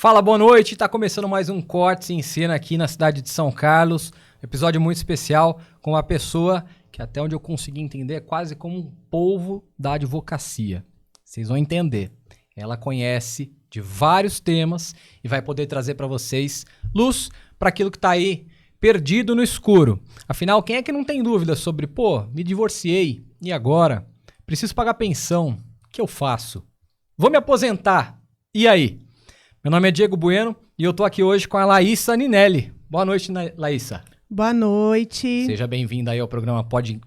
Fala, boa noite. Tá começando mais um Cortes em Cena aqui na cidade de São Carlos. Episódio muito especial com uma pessoa que, até onde eu consegui entender, é quase como um polvo da advocacia. Vocês vão entender. Ela conhece de vários temas e vai poder trazer para vocês luz para aquilo que tá aí perdido no escuro. Afinal, quem é que não tem dúvida sobre, me divorciei e agora? Preciso pagar pensão. O que eu faço? Vou me aposentar. E aí? Meu nome é Diego Bueno e eu tô aqui hoje com a Laísa Ninelli. Boa noite, Laísa. Boa noite. Seja bem-vinda aí ao programa Pod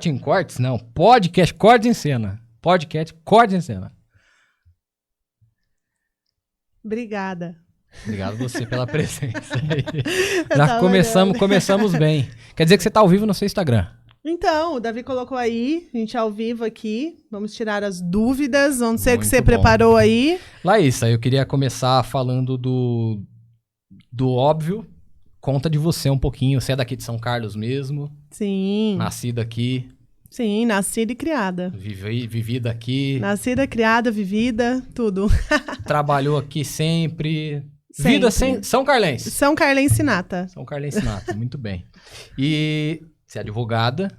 em Cortes? Não, Podcast Cortes em Cena. Podcast Cortes em Cena. Obrigada. Obrigado você pela presença aí. Já começamos bem. Quer dizer que você tá ao vivo no seu Instagram. Então, o Davi colocou aí, a gente ao vivo aqui. Vamos tirar as dúvidas. Não sei o que você Muito bom. preparou aí. Laísa, eu queria começar falando do óbvio. Conta de você um pouquinho. Você é daqui de São Carlos mesmo? Sim. Nascida aqui? Sim, nascida e criada. Vivida aqui? Nascida, criada, vivida, tudo. Trabalhou aqui sempre? Sempre. Vida São Carlense? São Carlense nata. São Carlense nata, muito bem. E você é advogada?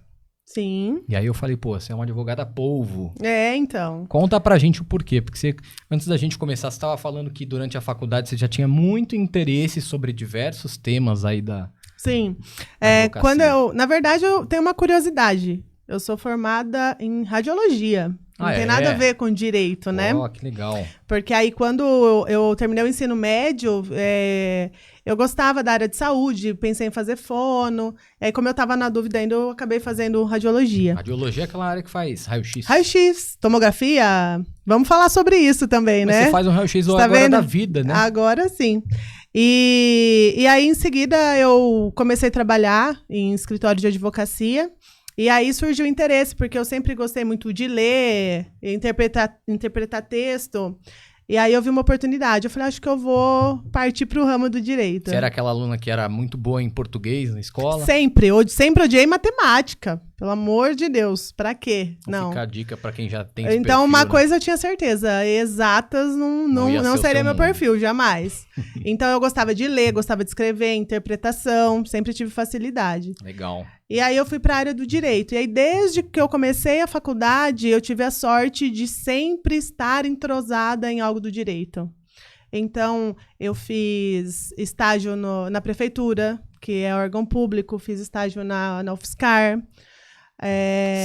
Sim. E aí eu falei, você é uma advogada polvo. É, então. Conta pra gente o porquê, porque você, antes da gente começar, você estava falando que durante a faculdade você já tinha muito interesse sobre diversos temas aí da Sim. advocacia. Na verdade, eu tenho uma curiosidade. Eu sou formada em radiologia. Não tem nada a ver com direito, né? Que legal. Porque aí, quando eu terminei o ensino médio, eu gostava da área de saúde, pensei em fazer fono. Aí, como eu tava na dúvida ainda, eu acabei fazendo radiologia. Radiologia é aquela área que faz raio-x. Raio-x, tomografia. Vamos falar sobre isso também, Mas né? você faz um raio-x Tá agora vendo? da vida, né? Agora sim. E aí, em seguida, eu comecei a trabalhar em escritório de advocacia. E aí surgiu o interesse, porque eu sempre gostei muito de ler, interpretar texto. E aí eu vi uma oportunidade. Eu falei, acho que eu vou partir para o ramo do direito. Você era aquela aluna que era muito boa em português na escola? Sempre odiei matemática. Pelo amor de Deus, pra quê? Não. Fica a dica pra quem já tem esse Então, perfil, uma né? coisa eu tinha certeza, exatas não seria meu perfil, jamais. Então, eu gostava de ler, gostava de escrever, interpretação, sempre tive facilidade. Legal. E aí, eu fui para a área do direito. E aí, desde que eu comecei a faculdade, eu tive a sorte de sempre estar entrosada em algo do direito. Então, eu fiz estágio na prefeitura, que é órgão público, fiz estágio na UFSCar.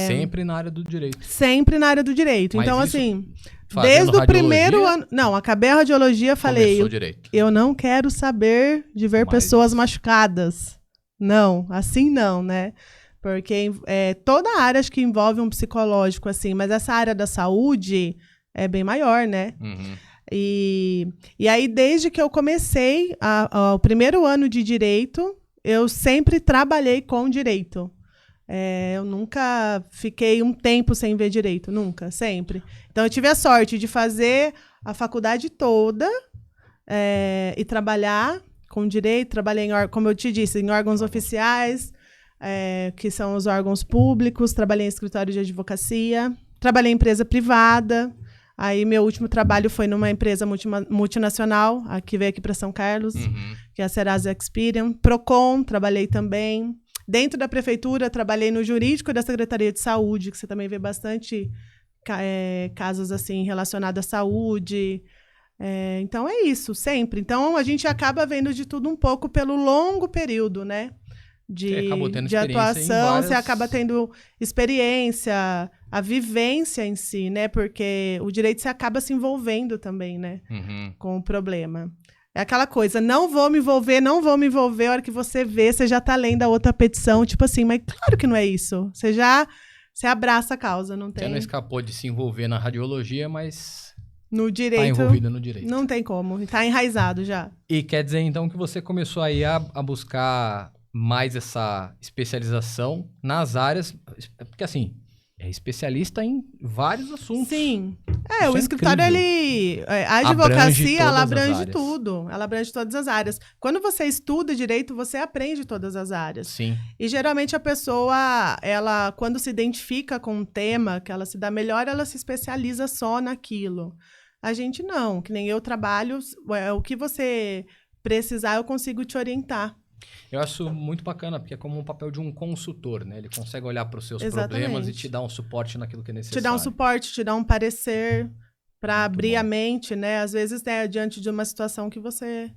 Sempre na área do direito. Sempre na área do direito. Mas então, isso assim, fazendo desde o primeiro radiologia, ano... Não, acabei a radiologia, falei... Começou direito. Eu não quero saber de ver pessoas machucadas. Não, assim não, né? Porque toda área acho que envolve um psicológico, assim, mas essa área da saúde é bem maior, né? Uhum. E aí, desde que eu comecei o primeiro ano de direito, eu sempre trabalhei com direito. Eu nunca fiquei um tempo sem ver direito, nunca, sempre. Então, eu tive a sorte de fazer a faculdade toda e trabalhar com direito. Trabalhei, como eu te disse, em órgãos oficiais, que são os órgãos públicos. Trabalhei em escritório de advocacia. Trabalhei em empresa privada. Aí, meu último trabalho foi numa empresa multinacional, que veio aqui para São Carlos, que é a Serasa Experian. Procon, trabalhei também. Dentro da prefeitura, trabalhei no jurídico da Secretaria de Saúde, que você também vê bastante casos assim relacionados à saúde. Então, é isso, sempre. Então, a gente acaba vendo de tudo um pouco pelo longo período, né? De atuação, você acaba tendo experiência, a vivência em si, né? Porque o direito você acaba se envolvendo também, né? Com o problema. É aquela coisa, não vou me envolver, a hora que você vê, você já tá lendo a outra petição, tipo assim, mas claro que não é isso. Você abraça a causa, não tem... Você não escapou de se envolver na radiologia, mas... No direito... Tá envolvida no direito. Não tem como, tá enraizado já. E quer dizer, então, que você começou aí a buscar mais essa especialização nas áreas... Porque, assim, é especialista em vários assuntos. Sim. Isso o escritório, a advocacia, ela abrange tudo. Ela abrange todas as áreas. Quando você estuda direito, você aprende todas as áreas. Sim. E, geralmente, a pessoa, quando se identifica com um tema, que ela se dá melhor, ela se especializa só naquilo. A gente não, que nem eu trabalho, o que você precisar eu consigo te orientar. Eu acho muito bacana, porque é como um papel de um consultor, né? Ele consegue olhar para os seus Exatamente. problemas e te dar um suporte naquilo que é necessário. Te dar um suporte, te dar um parecer para abrir bom. a mente, né? Às vezes, né, diante de uma situação que você...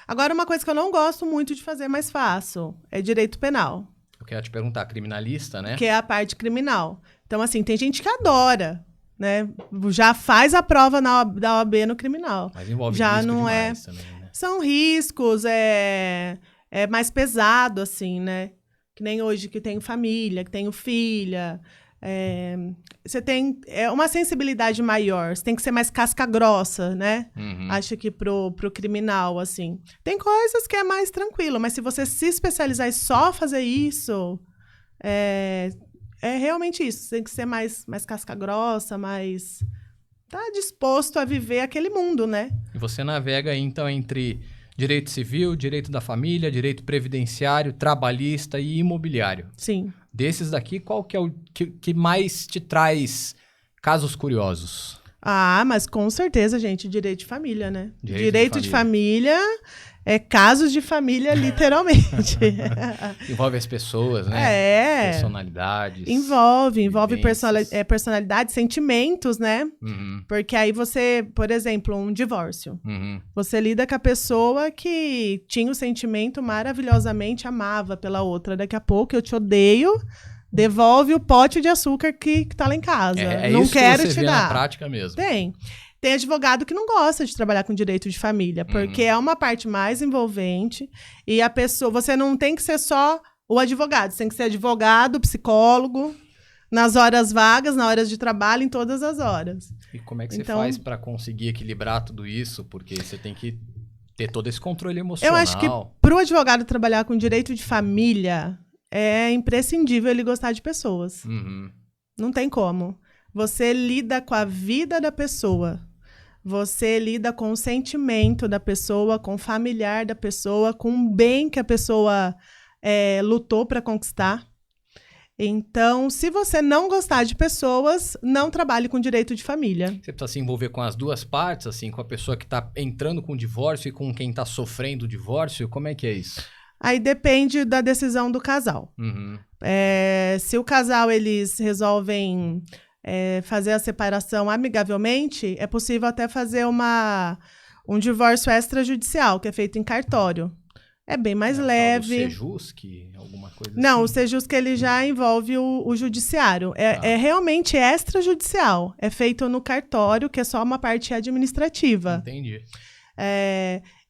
Agora, uma coisa que eu não gosto muito de fazer, mas faço, é direito penal. Eu quero te perguntar, criminalista, né? Que é a parte criminal. Então, assim, tem gente que adora, né? Já faz a prova da OAB no criminal. Mas envolve já risco não demais também, né? São riscos, é mais pesado, assim, né? Que nem hoje que tenho família, que tenho filha. Você tem uma sensibilidade maior, você tem que ser mais casca grossa, né? Acho que pro criminal, assim. Tem coisas que é mais tranquilo, mas se você se especializar e só fazer isso, é realmente isso. Você tem que ser mais casca grossa, mais... Tá disposto a viver aquele mundo, né? E você navega, então, entre direito civil, direito da família, direito previdenciário, trabalhista e imobiliário. Sim. Desses daqui, qual que é o que mais te traz casos curiosos? Ah, mas com certeza, gente, direito de família, né? Direito de família é casos de família, literalmente. Envolve as pessoas, né? Personalidades. Envolve personalidade, sentimentos, né? Uhum. Porque aí você, por exemplo, um divórcio. Uhum. Você lida com a pessoa que tinha o sentimento maravilhosamente amava pela outra. Daqui a pouco eu te odeio, devolve o pote de açúcar que tá lá em casa. Não isso quero que você te vê dar. na prática mesmo. Tem advogado que não gosta de trabalhar com direito de família, porque é uma parte mais envolvente e a pessoa... Você não tem que ser só o advogado, você tem que ser advogado, psicólogo, nas horas vagas, nas horas de trabalho, em todas as horas. E como é que você faz para conseguir equilibrar tudo isso? Porque você tem que ter todo esse controle emocional. Eu acho que para o advogado trabalhar com direito de família, é imprescindível ele gostar de pessoas. Não tem como. Você lida com a vida da pessoa. Você lida com o sentimento da pessoa, com o familiar da pessoa, com o bem que a pessoa lutou para conquistar. Então, se você não gostar de pessoas, não trabalhe com direito de família. Você precisa se envolver com as duas partes, assim, com a pessoa que está entrando com o divórcio e com quem está sofrendo o divórcio? Como é que é isso? Aí depende da decisão do casal. Se o casal, eles resolvem... fazer a separação amigavelmente, é possível até fazer um divórcio extrajudicial, que é feito em cartório. É bem mais leve. O Sejusc, alguma coisa assim? Não, o Sejusc ele já envolve o judiciário. É realmente extrajudicial. É feito no cartório, que é só uma parte administrativa. Entendi.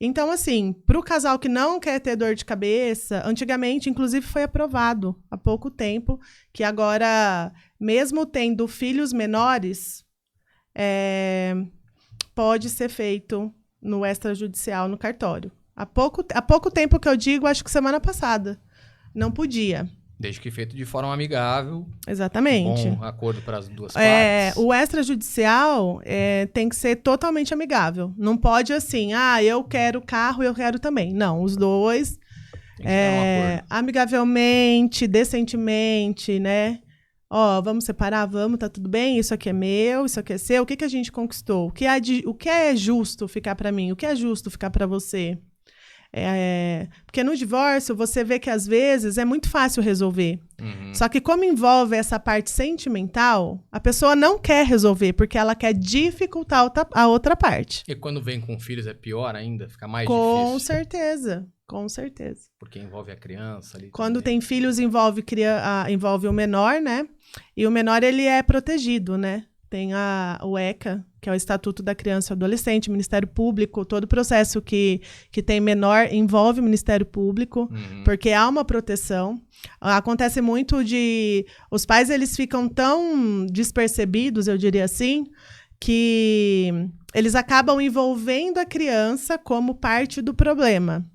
Então, assim, para o casal que não quer ter dor de cabeça, antigamente, inclusive, foi aprovado há pouco tempo, que agora, mesmo tendo filhos menores, pode ser feito no extrajudicial, no cartório. Há pouco tempo que eu digo, acho que semana passada. Não podia. Desde que feito de forma amigável. Exatamente. Bom acordo para as duas partes. O extrajudicial tem que ser totalmente amigável. Não pode assim, eu quero carro, eu quero também. Não, os dois, tem que dar um acordo. amigavelmente, decentemente, né? Vamos separar? Vamos, tá tudo bem? Isso aqui é meu, isso aqui é seu. O que a gente conquistou? O que é justo ficar para mim? O que é justo ficar para você? Porque no divórcio você vê que às vezes é muito fácil resolver. Só que como envolve essa parte sentimental, a pessoa não quer resolver, porque ela quer dificultar a outra parte. E quando vem com filhos é pior ainda? Fica mais difícil? Com certeza. Porque envolve a criança ali. Quando também. tem filhos, envolve o menor, né? E o menor, ele é protegido, né? Tem o ECA, que é o Estatuto da Criança e Adolescente, Ministério Público, todo o processo que tem menor envolve o Ministério Público, porque há uma proteção. Acontece muito os pais, eles ficam tão despercebidos, eu diria assim, que eles acabam envolvendo a criança como parte do problema.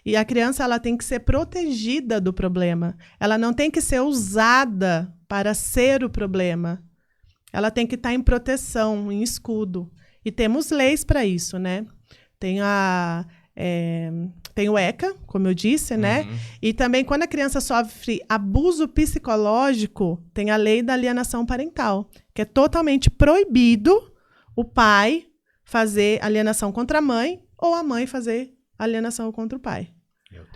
E a criança, ela tem que ser protegida do problema. Ela não tem que ser usada para ser o problema. Ela tem que estar em proteção, em escudo. E temos leis para isso, né? Tem o ECA, como eu disse, né? E também, quando a criança sofre abuso psicológico, tem a lei da alienação parental, que é totalmente proibido o pai fazer alienação contra a mãe ou a mãe fazer alienação contra o pai.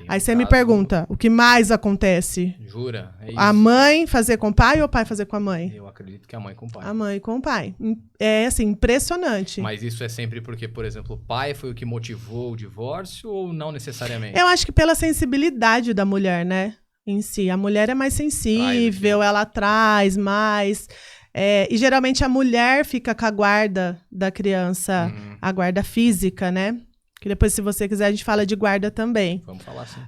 Aí você caso... me pergunta, o que mais acontece? Jura? É isso? A mãe fazer com o pai ou o pai fazer com a mãe? Eu acredito que a mãe com o pai. A mãe com o pai. É, assim, impressionante. Mas isso é sempre porque, por exemplo, o pai foi o que motivou o divórcio ou não necessariamente? Eu acho que pela sensibilidade da mulher, né? Em si. A mulher é mais sensível, ela traz mais... e geralmente a mulher fica com a guarda da criança, a guarda física, né? Que depois, se você quiser, a gente fala de guarda também. Vamos falar assim.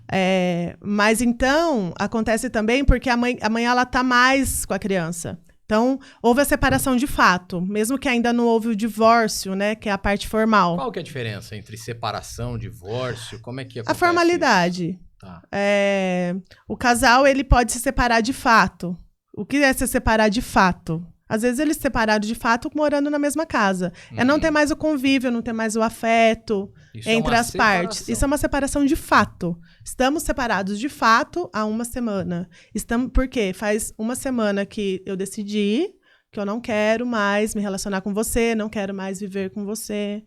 Mas então, acontece também porque a mãe ela tá mais com a criança. Então, houve a separação de fato, mesmo que ainda não houve o divórcio, né? Que é a parte formal. Qual que é a diferença entre separação, divórcio? Como é que acontece a formalidade. Isso? Tá. O casal, ele pode se separar de fato. O que é se separar de fato? Às vezes eles se separaram de fato morando na mesma casa. É não ter mais o convívio, não ter mais o afeto entre as partes. Isso é uma separação de fato. Estamos separados de fato há uma semana. Por quê? Faz uma semana que eu decidi que eu não quero mais me relacionar com você, não quero mais viver com você.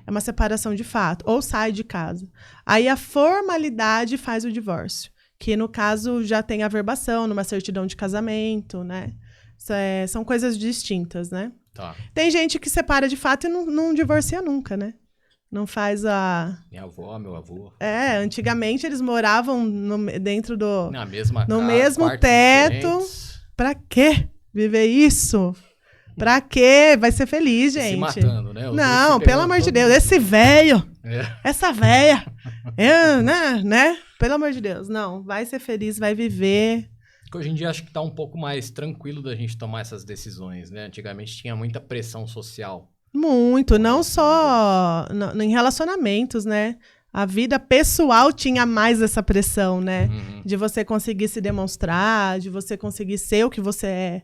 É uma separação de fato. Ou sai de casa. Aí a formalidade faz o divórcio. Que no caso já tem averbação numa certidão de casamento, né? São coisas distintas, né? Tá. Tem gente que separa de fato e não divorcia nunca, né? Não faz a... Minha avó, meu avô. Antigamente eles moravam dentro do... Na mesma no casa, mesmo teto. Diferentes. Pra quê viver isso? Pra quê? Vai ser feliz, gente. Se matando, né? Não, pelo amor de Deus. Esse velho, essa véia, né? Pelo amor de Deus. Não, vai ser feliz, vai viver... Hoje em dia acho que tá um pouco mais tranquilo da gente tomar essas decisões, né? Antigamente tinha muita pressão social. Muito, não só em relacionamentos, né? A vida pessoal tinha mais essa pressão, né? De você conseguir se demonstrar, de você conseguir ser o que você é,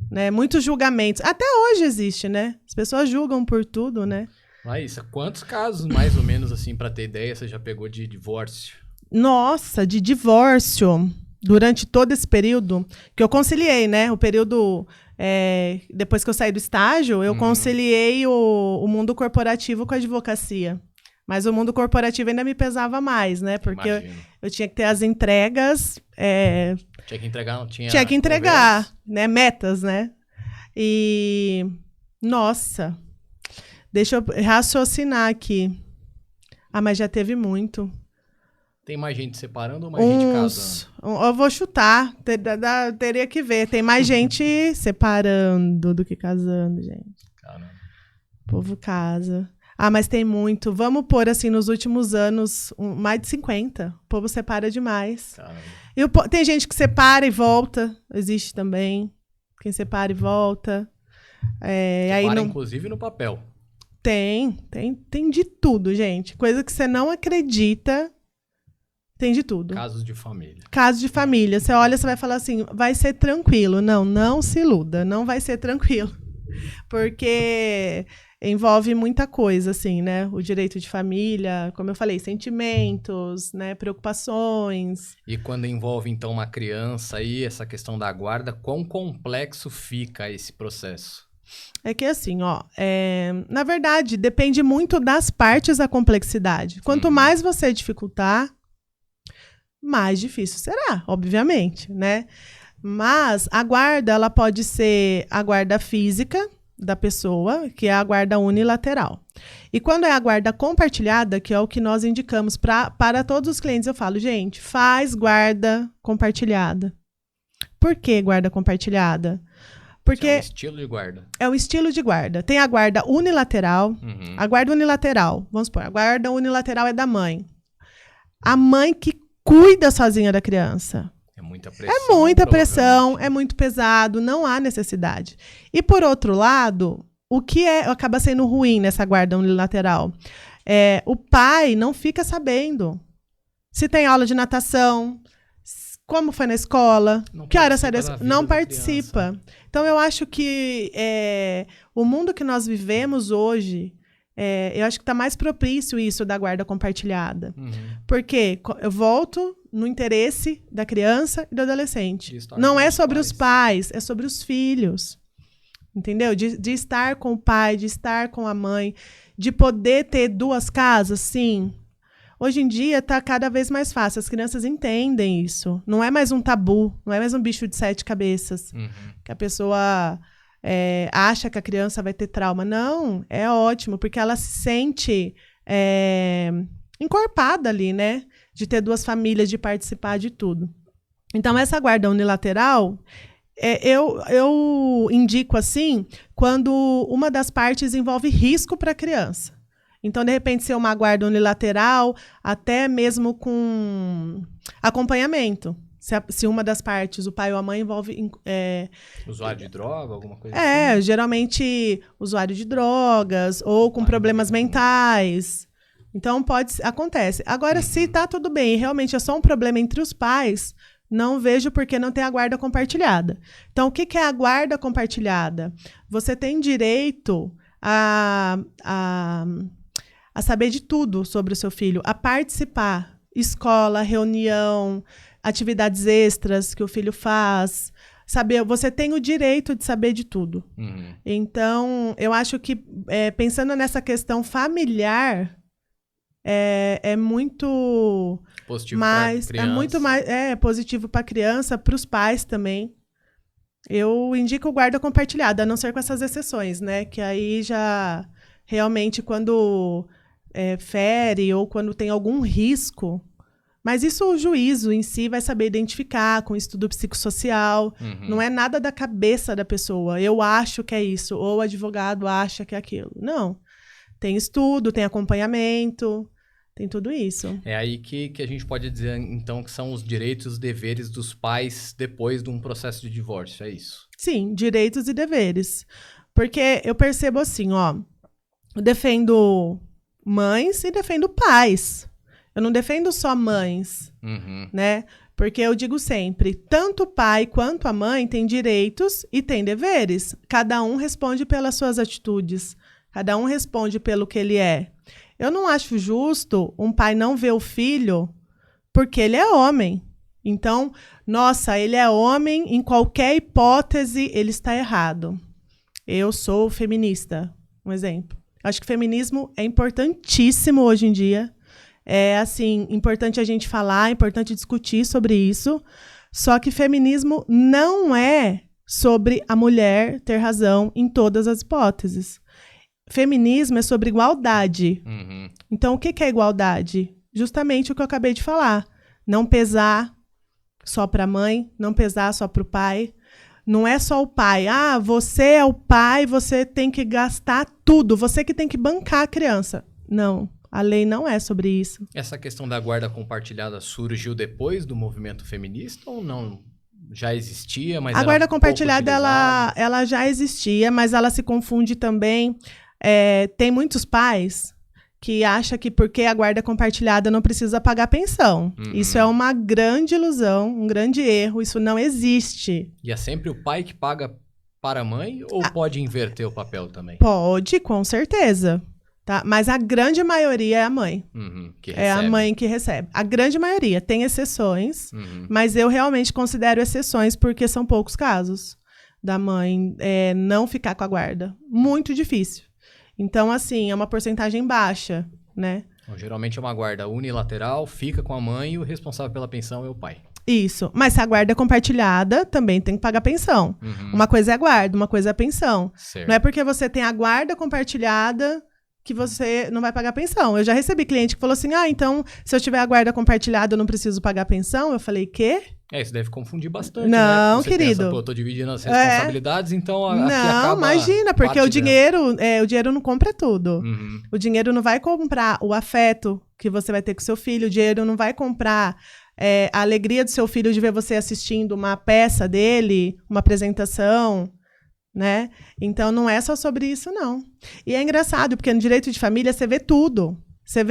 né? Muitos julgamentos. Até hoje existe, né? As pessoas julgam por tudo, né? Laísa, quantos casos, mais ou menos, assim, pra ter ideia, você já pegou de divórcio? Nossa, de divórcio... Durante todo esse período, que eu conciliei, né? O período, depois que eu saí do estágio, eu conciliei o mundo corporativo com a advocacia. Mas o mundo corporativo ainda me pesava mais, né? Porque eu tinha que ter as entregas. Tinha que entregar, não tinha... Tinha que entregar, né? Metas, né? E... Nossa! Deixa eu raciocinar aqui. Mas já teve muito. Tem mais gente separando ou mais gente casando? Eu vou chutar. Teria que ver. Tem mais gente separando do que casando, gente. Caramba. O povo casa. Mas tem muito. Vamos pôr, assim, nos últimos anos, mais de 50. O povo separa demais. Caramba. Tem gente que separa e volta. Existe também. Quem separa e volta. Separa, inclusive, no papel. Tem de tudo, gente. Coisa que você não acredita... Tem de tudo. Casos de família. Casos de família. Você olha, você vai falar assim, vai ser tranquilo. Não se iluda, não vai ser tranquilo. Porque envolve muita coisa, assim, né? O direito de família, como eu falei, sentimentos, né? Preocupações. E quando envolve, então, uma criança aí, essa questão da guarda, quão complexo fica esse processo? É que assim, na verdade, depende muito das partes da complexidade. Quanto mais você dificultar, mais difícil será, obviamente, né? Mas a guarda, ela pode ser a guarda física da pessoa, que é a guarda unilateral. E quando é a guarda compartilhada, que é o que nós indicamos para todos os clientes, eu falo, gente, faz guarda compartilhada. Por que guarda compartilhada? Porque é um estilo de guarda. É um estilo de guarda. Tem a guarda unilateral. A guarda unilateral, vamos supor, a guarda unilateral é da mãe. A mãe que cuida sozinha da criança. É muita pressão. É muita pressão, é muito pesado, não há necessidade. E, por outro lado, o que acaba sendo ruim nessa guarda unilateral? O pai não fica sabendo se tem aula de natação, como foi na escola, que hora sai da escola. Não participa. Então, eu acho que o mundo que nós vivemos hoje... eu acho que está mais propício isso da guarda compartilhada. Porque eu volto no interesse da criança e do adolescente. Não é sobre os pais, é sobre os filhos. Entendeu? De estar com o pai, de estar com a mãe. de poder ter 2 casas, sim. Hoje em dia está cada vez mais fácil, as crianças entendem isso. Não é mais um tabu, não é mais um bicho de 7 cabeças. Que a pessoa acha que a criança vai ter trauma. Não, é ótimo, porque ela se sente encorpada ali, né? De ter 2 famílias, de participar de tudo. Então, essa guarda unilateral, eu indico assim, quando uma das partes envolve risco para a criança. Então, de repente, ser uma guarda unilateral, até mesmo com acompanhamento. Se uma das partes, o pai ou a mãe, envolve... usuário de droga, alguma coisa assim? Geralmente usuário de drogas ou com problemas mentais. Então, acontece. Agora, se tá tudo bem e realmente é só um problema entre os pais, não vejo por que não ter a guarda compartilhada. Então, o que é a guarda compartilhada? Você tem direito a saber de tudo sobre o seu filho, a participar. Escola, reunião, atividades extras que o filho faz. Você tem o direito de saber de tudo. Então, eu acho que, pensando nessa questão familiar, é muito positivo mais, é muito mais positivo para a criança, para os pais também. Eu indico guarda compartilhada, a não ser com essas exceções, né? Que aí já realmente quando fere ou quando tem algum risco. Mas isso o juízo em si vai saber identificar com estudo psicossocial. Não é nada da cabeça da pessoa. Eu acho que é isso, ou o advogado acha que é aquilo. Não. Tem estudo, tem acompanhamento, tem tudo isso. É aí que a gente pode dizer, então, que são os direitos e os deveres dos pais depois de um processo de divórcio, é isso? Sim, direitos e deveres. Porque eu percebo assim, eu defendo mães e defendo pais. Eu não defendo só mães, né? Porque eu digo sempre, tanto o pai quanto a mãe têm direitos e têm deveres. Cada um responde pelas suas atitudes. Cada um responde pelo que ele é. Eu não acho justo um pai não ver o filho porque ele é homem. Então, nossa, ele é homem, em qualquer hipótese ele está errado. Eu sou feminista, um exemplo. Acho que feminismo é importantíssimo hoje em dia. É, assim, importante a gente falar, importante discutir sobre isso. Só que feminismo não é sobre a mulher ter razão em todas as hipóteses. Feminismo é sobre igualdade. Então, o que é igualdade? Justamente o que eu acabei de falar. Não pesar só para a mãe, não pesar só para o pai. Não é só o pai. Ah, você é o pai, você tem que gastar tudo. Você que tem que bancar a criança. Não, a lei não é sobre isso. Essa questão da guarda compartilhada surgiu depois do movimento feminista ou não? Já existia, mas a guarda compartilhada ela já existia, mas ela se confunde também. Tem muitos pais que acham que porque a guarda compartilhada não precisa pagar pensão. Isso é uma grande ilusão, um grande erro. Isso não existe. E é sempre o pai que paga para a mãe ou pode inverter o papel também? Pode, com certeza. Tá? Mas a grande maioria é a mãe. Que recebe. É a mãe que recebe. A grande maioria. Tem exceções, mas eu realmente considero exceções porque são poucos casos da mãe não ficar com a guarda. Muito difícil. Então, assim, é uma porcentagem baixa, né? Então, geralmente é uma guarda unilateral, fica com a mãe e o responsável pela pensão é o pai. Isso. Mas se a guarda é compartilhada, também tem que pagar pensão. Uma coisa é a guarda, uma coisa é a pensão. Certo. Não é porque você tem a guarda compartilhada que você não vai pagar pensão. Eu já recebi cliente que falou assim, então, se eu tiver a guarda compartilhada, eu não preciso pagar pensão? Eu falei, quê? Isso deve confundir bastante, não, né? Você querido. Pensa, eu tô dividindo as responsabilidades, então aqui não, acaba imagina, porque o dinheiro não compra tudo. O dinheiro não vai comprar o afeto que você vai ter com seu filho, o dinheiro não vai comprar a alegria do seu filho de ver você assistindo uma peça dele, uma apresentação, né? Então, não é só sobre isso, não. E é engraçado, porque no direito de família você vê tudo. Você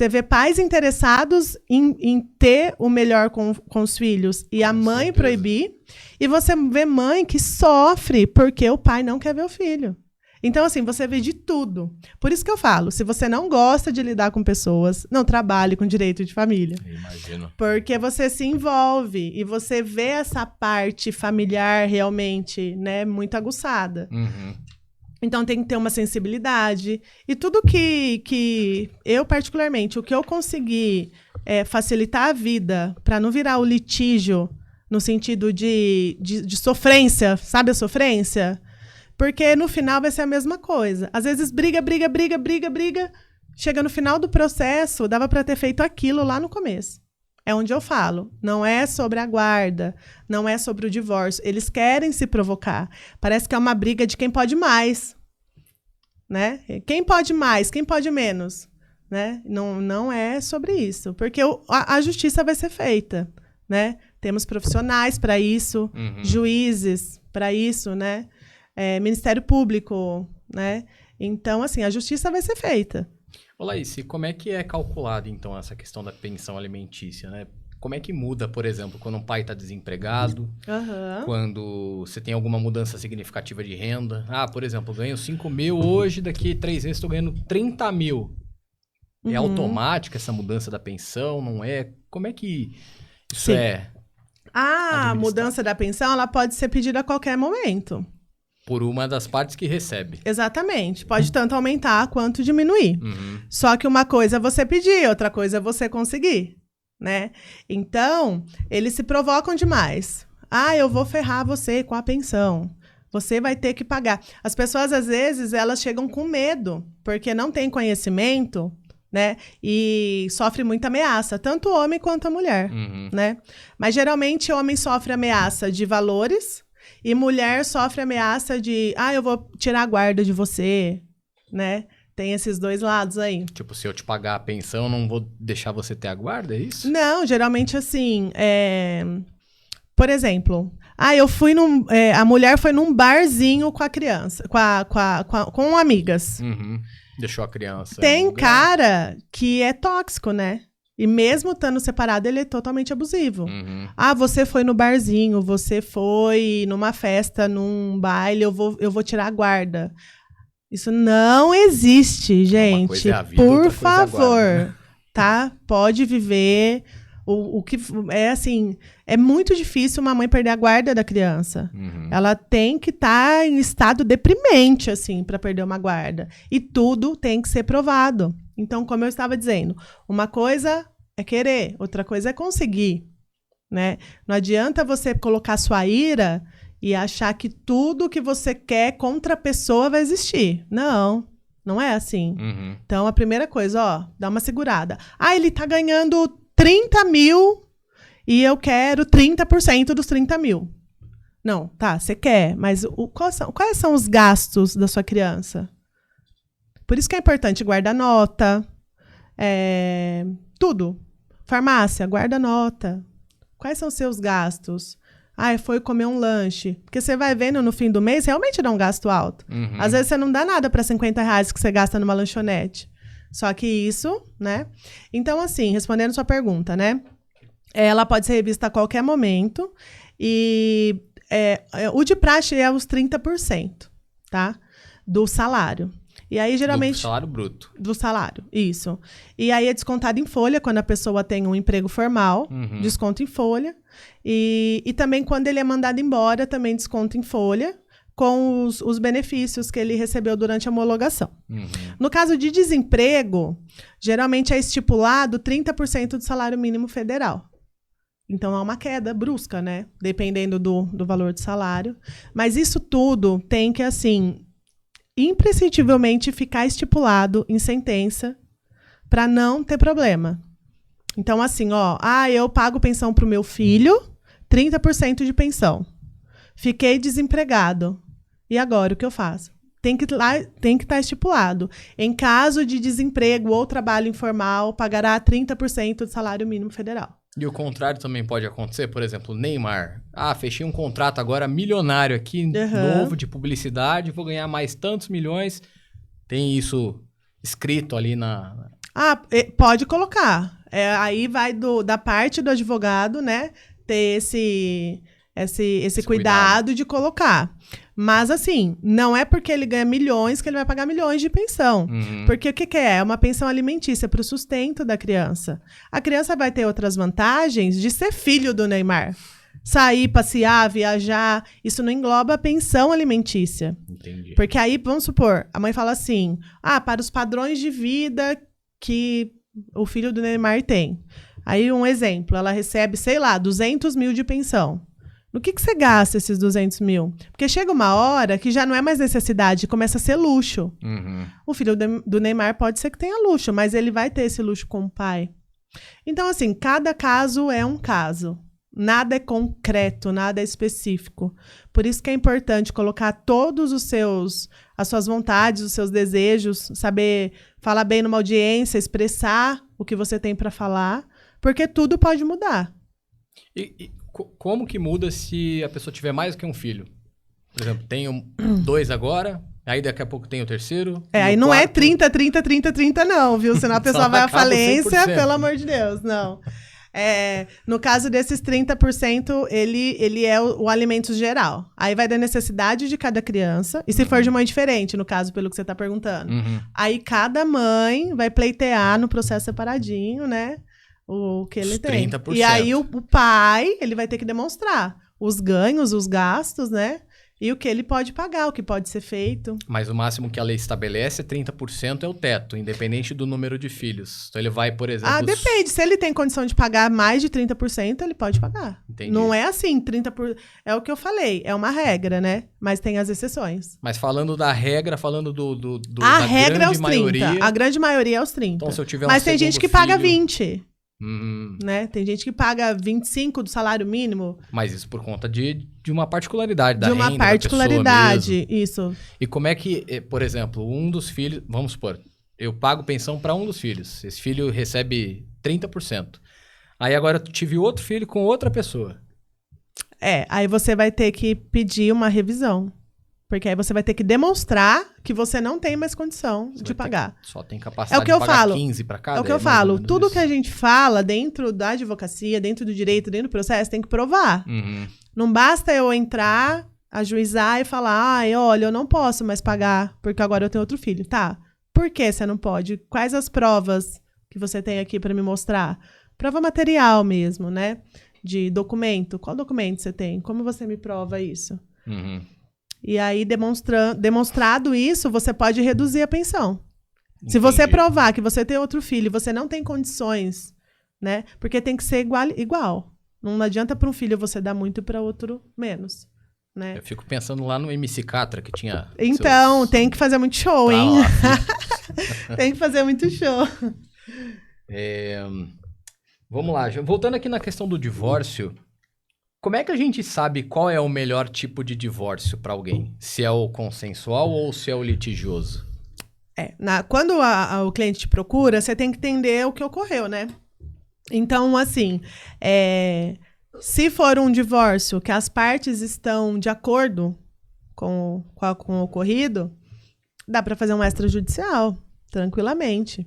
vê pais interessados em ter o melhor com os filhos e a mãe proibir. E você vê mãe que sofre porque o pai não quer ver o filho. Então, assim, você vê de tudo. Por isso que eu falo, se você não gosta de lidar com pessoas, não trabalhe com direito de família. Eu imagino. Porque você se envolve e você vê essa parte familiar realmente, né, muito aguçada. Então tem que ter uma sensibilidade. E tudo que eu, particularmente, o que eu consegui facilitar a vida para não virar o litígio no sentido de sofrência, sabe a sofrência? Porque no final vai ser a mesma coisa. Às vezes briga. Chega no final do processo, dava para ter feito aquilo lá no começo. É onde eu falo. Não é sobre a guarda, não é sobre o divórcio. Eles querem se provocar. Parece que é uma briga de quem pode mais. Né? Quem pode mais, quem pode menos. Né? Não é sobre isso. Porque a justiça vai ser feita. Né? Temos profissionais para isso, juízes para isso, né? Ministério Público. Né? Então, assim, a justiça vai ser feita. Ô Laís, e como é que é calculado, então, essa questão da pensão alimentícia, né? Como é que muda, por exemplo, quando um pai está desempregado, quando você tem alguma mudança significativa de renda? Ah, por exemplo, eu ganho 5 mil hoje, daqui 3 meses estou ganhando 30 mil. É automática essa mudança da pensão, não é? Como é que isso é? A mudança da pensão, ela pode ser pedida a qualquer momento. Por uma das partes que recebe. Exatamente. Pode tanto aumentar quanto diminuir. Só que uma coisa é você pedir, outra coisa é você conseguir, né? Então, eles se provocam demais. Ah, eu vou ferrar você com a pensão. Você vai ter que pagar. As pessoas, às vezes, elas chegam com medo, porque não têm conhecimento, né? E sofre muita ameaça, tanto o homem quanto a mulher, né? Mas, geralmente, o homem sofre ameaça de valores, e mulher sofre ameaça de, eu vou tirar a guarda de você, né? Tem esses dois lados aí. Tipo, se eu te pagar a pensão, eu não vou deixar você ter a guarda, é isso? Não, geralmente assim, por exemplo, eu fui a mulher foi num barzinho com a criança, com amigas. Deixou a criança. Tem cara que é tóxico, né? E mesmo estando separado, ele é totalmente abusivo. Você foi no barzinho, você foi numa festa, num baile, eu vou tirar a guarda. Isso não existe, gente. Uma coisa é a vida, por favor, guarda, né? Tá? Pode viver. O que é assim, é muito difícil uma mãe perder a guarda da criança. Ela tem que estar em estado deprimente, assim, para perder uma guarda. E tudo tem que ser provado. Então, como eu estava dizendo, uma coisa é querer, outra coisa é conseguir, né? Não adianta você colocar sua ira e achar que tudo que você quer contra a pessoa vai existir. Não é assim. Então, a primeira coisa, dá uma segurada. Ele tá ganhando 30 mil e eu quero 30% dos 30 mil. Não, tá, você quer, mas quais são os gastos da sua criança? Por isso que é importante guardar nota, tudo. Farmácia, guarda nota. Quais são os seus gastos? Foi comer um lanche. Porque você vai vendo no fim do mês, realmente dá um gasto alto. Às vezes você não dá nada para R$50 que você gasta numa lanchonete. Só que isso, né? Então, assim, respondendo sua pergunta, né? Ela pode ser revista a qualquer momento. E o de praxe é os 30%, tá? Do salário. E aí, geralmente... Do salário bruto. Do salário, isso. E aí é descontado em folha, quando a pessoa tem um emprego formal, desconto em folha. E também quando ele é mandado embora, também desconto em folha, com os benefícios que ele recebeu durante a homologação. No caso de desemprego, geralmente é estipulado 30% do salário mínimo federal. Então, há uma queda brusca, né? Dependendo do valor do salário. Mas isso tudo tem que, assim... imprescindivelmente ficar estipulado em sentença para não ter problema. Então, assim, eu pago pensão para o meu filho, 30% de pensão. Fiquei desempregado. E agora, o que eu faço? Tem que estar estipulado. Em caso de desemprego ou trabalho informal, pagará 30% do salário mínimo federal. E o contrário também pode acontecer? Por exemplo, Neymar. Fechei um contrato agora milionário aqui, novo, de publicidade, vou ganhar mais tantos milhões. Tem isso escrito ali na... Pode colocar. Aí vai da parte do advogado, né? Ter esse cuidado de colocar. Mas, assim, não é porque ele ganha milhões que ele vai pagar milhões de pensão. Porque o que é? É uma pensão alimentícia para o sustento da criança. A criança vai ter outras vantagens de ser filho do Neymar. Sair, passear, viajar, isso não engloba a pensão alimentícia. Entendi. Entendi. Porque aí, vamos supor, a mãe fala assim, para os padrões de vida que o filho do Neymar tem. Aí, um exemplo, ela recebe, sei lá, 200 mil de pensão. No que você gasta esses 200 mil? Porque chega uma hora que já não é mais necessidade, começa a ser luxo. Uhum. O filho do Neymar pode ser que tenha luxo, mas ele vai ter esse luxo com o pai. Então, assim, cada caso é um caso. Nada é concreto, nada é específico. Por isso que é importante colocar todos as suas vontades, os seus desejos, saber falar bem numa audiência, expressar o que você tem para falar, porque tudo pode mudar. E como que muda se a pessoa tiver mais do que um filho? Por exemplo, tenho 2 agora, aí daqui a pouco tem o terceiro. Aí não é 30, 30, 30, 30 não, viu? Senão a pessoa vai à falência, 100%. pelo amor de Deus, não. No caso desses 30%, ele é o alimento geral. Aí vai da necessidade de cada criança. E se for de mãe diferente, no caso, pelo que você está perguntando. Uhum. Aí cada mãe vai pleitear no processo separadinho, né? O que ele tem. 30%. E aí o pai, ele vai ter que demonstrar os ganhos, os gastos, né? E o que ele pode pagar, o que pode ser feito. Mas o máximo que a lei estabelece, 30% é o teto, independente do número de filhos. Então ele vai, por exemplo... Depende. Se ele tem condição de pagar mais de 30%, ele pode pagar. Entendi. Não é assim, 30%. É o que eu falei, é uma regra, né? Mas tem as exceções. Mas falando da regra, falando A da regra é grande os 30. maioria... A grande maioria é os 30. Então, se eu tiver Mas tem gente que paga filho... 20. Né? Tem gente que paga 25 do salário mínimo. Mas isso por conta de uma particularidade da renda. De uma particularidade, isso. E como é que, por exemplo, um dos filhos... Vamos supor, eu pago pensão para um dos filhos. Esse filho recebe 30%. Aí agora eu tive outro filho com outra pessoa. Aí você vai ter que pedir uma revisão. Porque aí você vai ter que demonstrar que você não tem mais condição de pagar. Só tem capacidade de pagar 15 para cada. É o que eu falo. Tudo que a gente fala dentro da advocacia, dentro do direito, dentro do processo, tem que provar. Uhum. Não basta eu entrar, ajuizar e falar, olha, eu não posso mais pagar porque agora eu tenho outro filho. Tá, por que você não pode? Quais as provas que você tem aqui para me mostrar? Prova material mesmo, né? De documento. Qual documento você tem? Como você me prova isso? Uhum. E aí, demonstrado isso, você pode reduzir a pensão. Entendi. Se você provar que você tem outro filho e você não tem condições, né? Porque tem que ser igual. Não adianta para um filho você dar muito e para outro menos, né? Eu fico pensando lá no MC Catra, que tinha... Então, tem que fazer muito show, hein? Tem que fazer muito show. Vamos lá. Voltando aqui na questão do divórcio... Como é que a gente sabe qual é o melhor tipo de divórcio para alguém? Se é o consensual ou se é o litigioso? Quando o cliente te procura, você tem que entender o que ocorreu, né? Então, assim, se for um divórcio que as partes estão de acordo com o ocorrido, dá para fazer um extrajudicial, tranquilamente.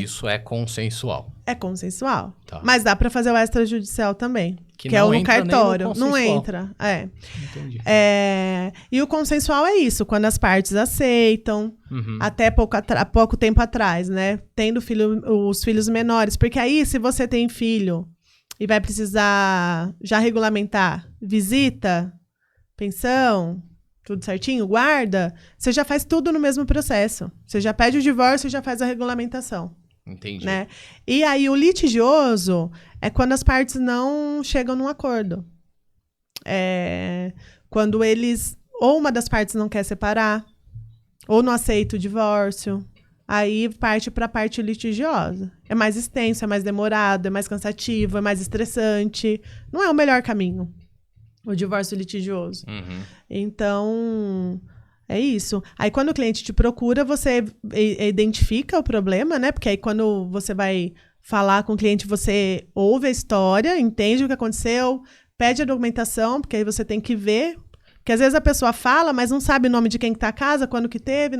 Isso é consensual. É consensual. Tá. Mas dá para fazer o extrajudicial também. Que é o no cartório. Não entra. Entendi. E o consensual é isso, quando as partes aceitam, até pouco tempo atrás, né? Tendo os filhos menores. Porque aí, se você tem filho e vai precisar já regulamentar visita, pensão, tudo certinho, guarda, você já faz tudo no mesmo processo. Você já pede o divórcio e já faz a regulamentação. Entendi. Né? E aí o litigioso é quando as partes não chegam num acordo. Quando ou uma das partes não quer separar, ou não aceita o divórcio, aí parte para a parte litigiosa. É mais extenso, é mais demorado, é mais cansativo, é mais estressante. Não é o melhor caminho, o divórcio litigioso. Então, é isso. Aí, quando o cliente te procura, você identifica o problema, né? Porque aí, quando você vai falar com o cliente, você ouve a história, entende o que aconteceu, pede a documentação, porque aí você tem que ver. Porque, às vezes, a pessoa fala, mas não sabe o nome de quem que tá a casa, quando que teve.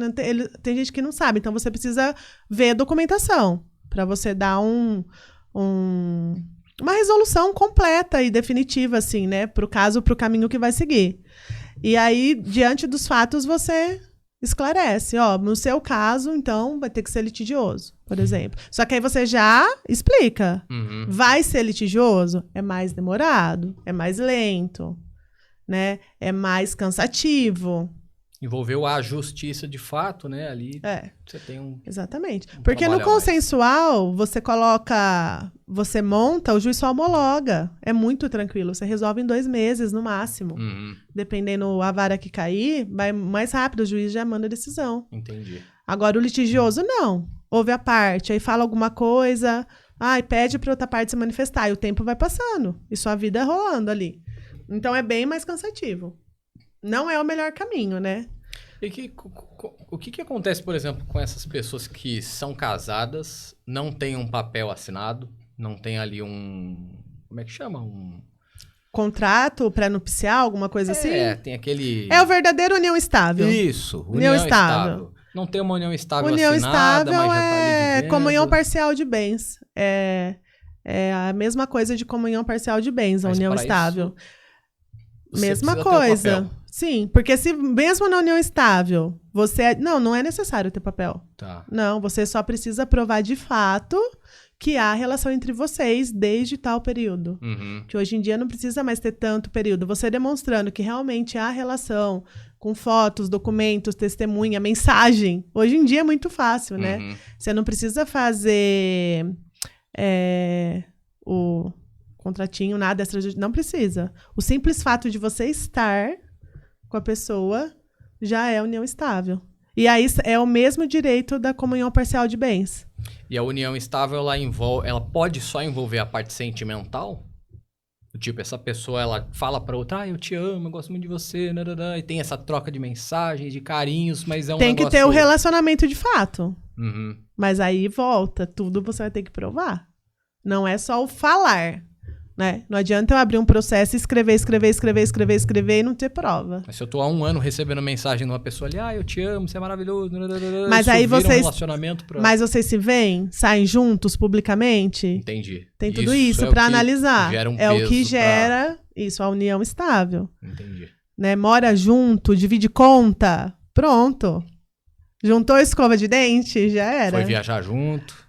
Tem gente que não sabe. Então, você precisa ver a documentação para você dar uma resolução completa e definitiva, assim, né? Pro caminho que vai seguir. E aí, diante dos fatos, você esclarece. No seu caso, então, vai ter que ser litigioso, por exemplo. Só que aí você já explica. Vai ser litigioso? É mais demorado, é mais lento. né? É mais cansativo. Envolveu a justiça de fato, né? Ali você tem um... Exatamente. um Porque no trabalho a mais. consensual, você monta, o juiz só homologa. É muito tranquilo. Você resolve em 2 meses, no máximo. Dependendo a vara que cair, vai mais rápido, o juiz já manda a decisão. Entendi. Agora, o litigioso, não. Ouve a parte, aí fala alguma coisa, pede para outra parte se manifestar, e o tempo vai passando. E sua vida rolando ali. Então, é bem mais cansativo. Não é o melhor caminho, né? E o que acontece, por exemplo, com essas pessoas que são casadas, não têm um papel assinado, não tem ali um... Como é que chama? Contrato pré-nupcial, alguma coisa assim? Tem aquele... É o verdadeiro união estável. Isso, união estável. Não tem uma união estável união assinada, estável mas já tá ali vivendo. Comunhão parcial de bens. É a mesma coisa de comunhão parcial de bens, a Mas união pra estável. isso, Mesma você precisa ter o coisa. papel. Sim, porque se mesmo na união estável, não é necessário ter papel. Tá. Não, você só precisa provar de fato que há relação entre vocês desde tal período. Que hoje em dia não precisa mais ter tanto período. Você demonstrando que realmente há relação com fotos, documentos, testemunha, mensagem. Hoje em dia é muito fácil, né? Você não precisa fazer o contratinho, nada extrajudicial. Não precisa. O simples fato de você estar com a pessoa já é união estável. E aí é o mesmo direito da comunhão parcial de bens. E a união estável, ela pode só envolver a parte sentimental? Tipo, essa pessoa, ela fala pra outra, eu te amo, eu gosto muito de você, e tem essa troca de mensagens, de carinhos, mas é um Tem que negócio... ter o relacionamento de fato. Uhum. Mas aí volta, tudo você vai ter que provar. Não é só o falar, né? Não adianta eu abrir um processo e escrever e não ter prova. Mas se eu tô há 1 ano recebendo mensagem de uma pessoa ali, eu te amo, você é maravilhoso, mas isso aí vira vocês, um relacionamento pra... Mas vocês se veem, saem juntos publicamente? Entendi. Tem tudo isso pra analisar. Gera um é o que peso gera isso, a união estável. Entendi. Né? Mora junto, divide conta, pronto. Juntou escova de dente, já era. Foi viajar junto.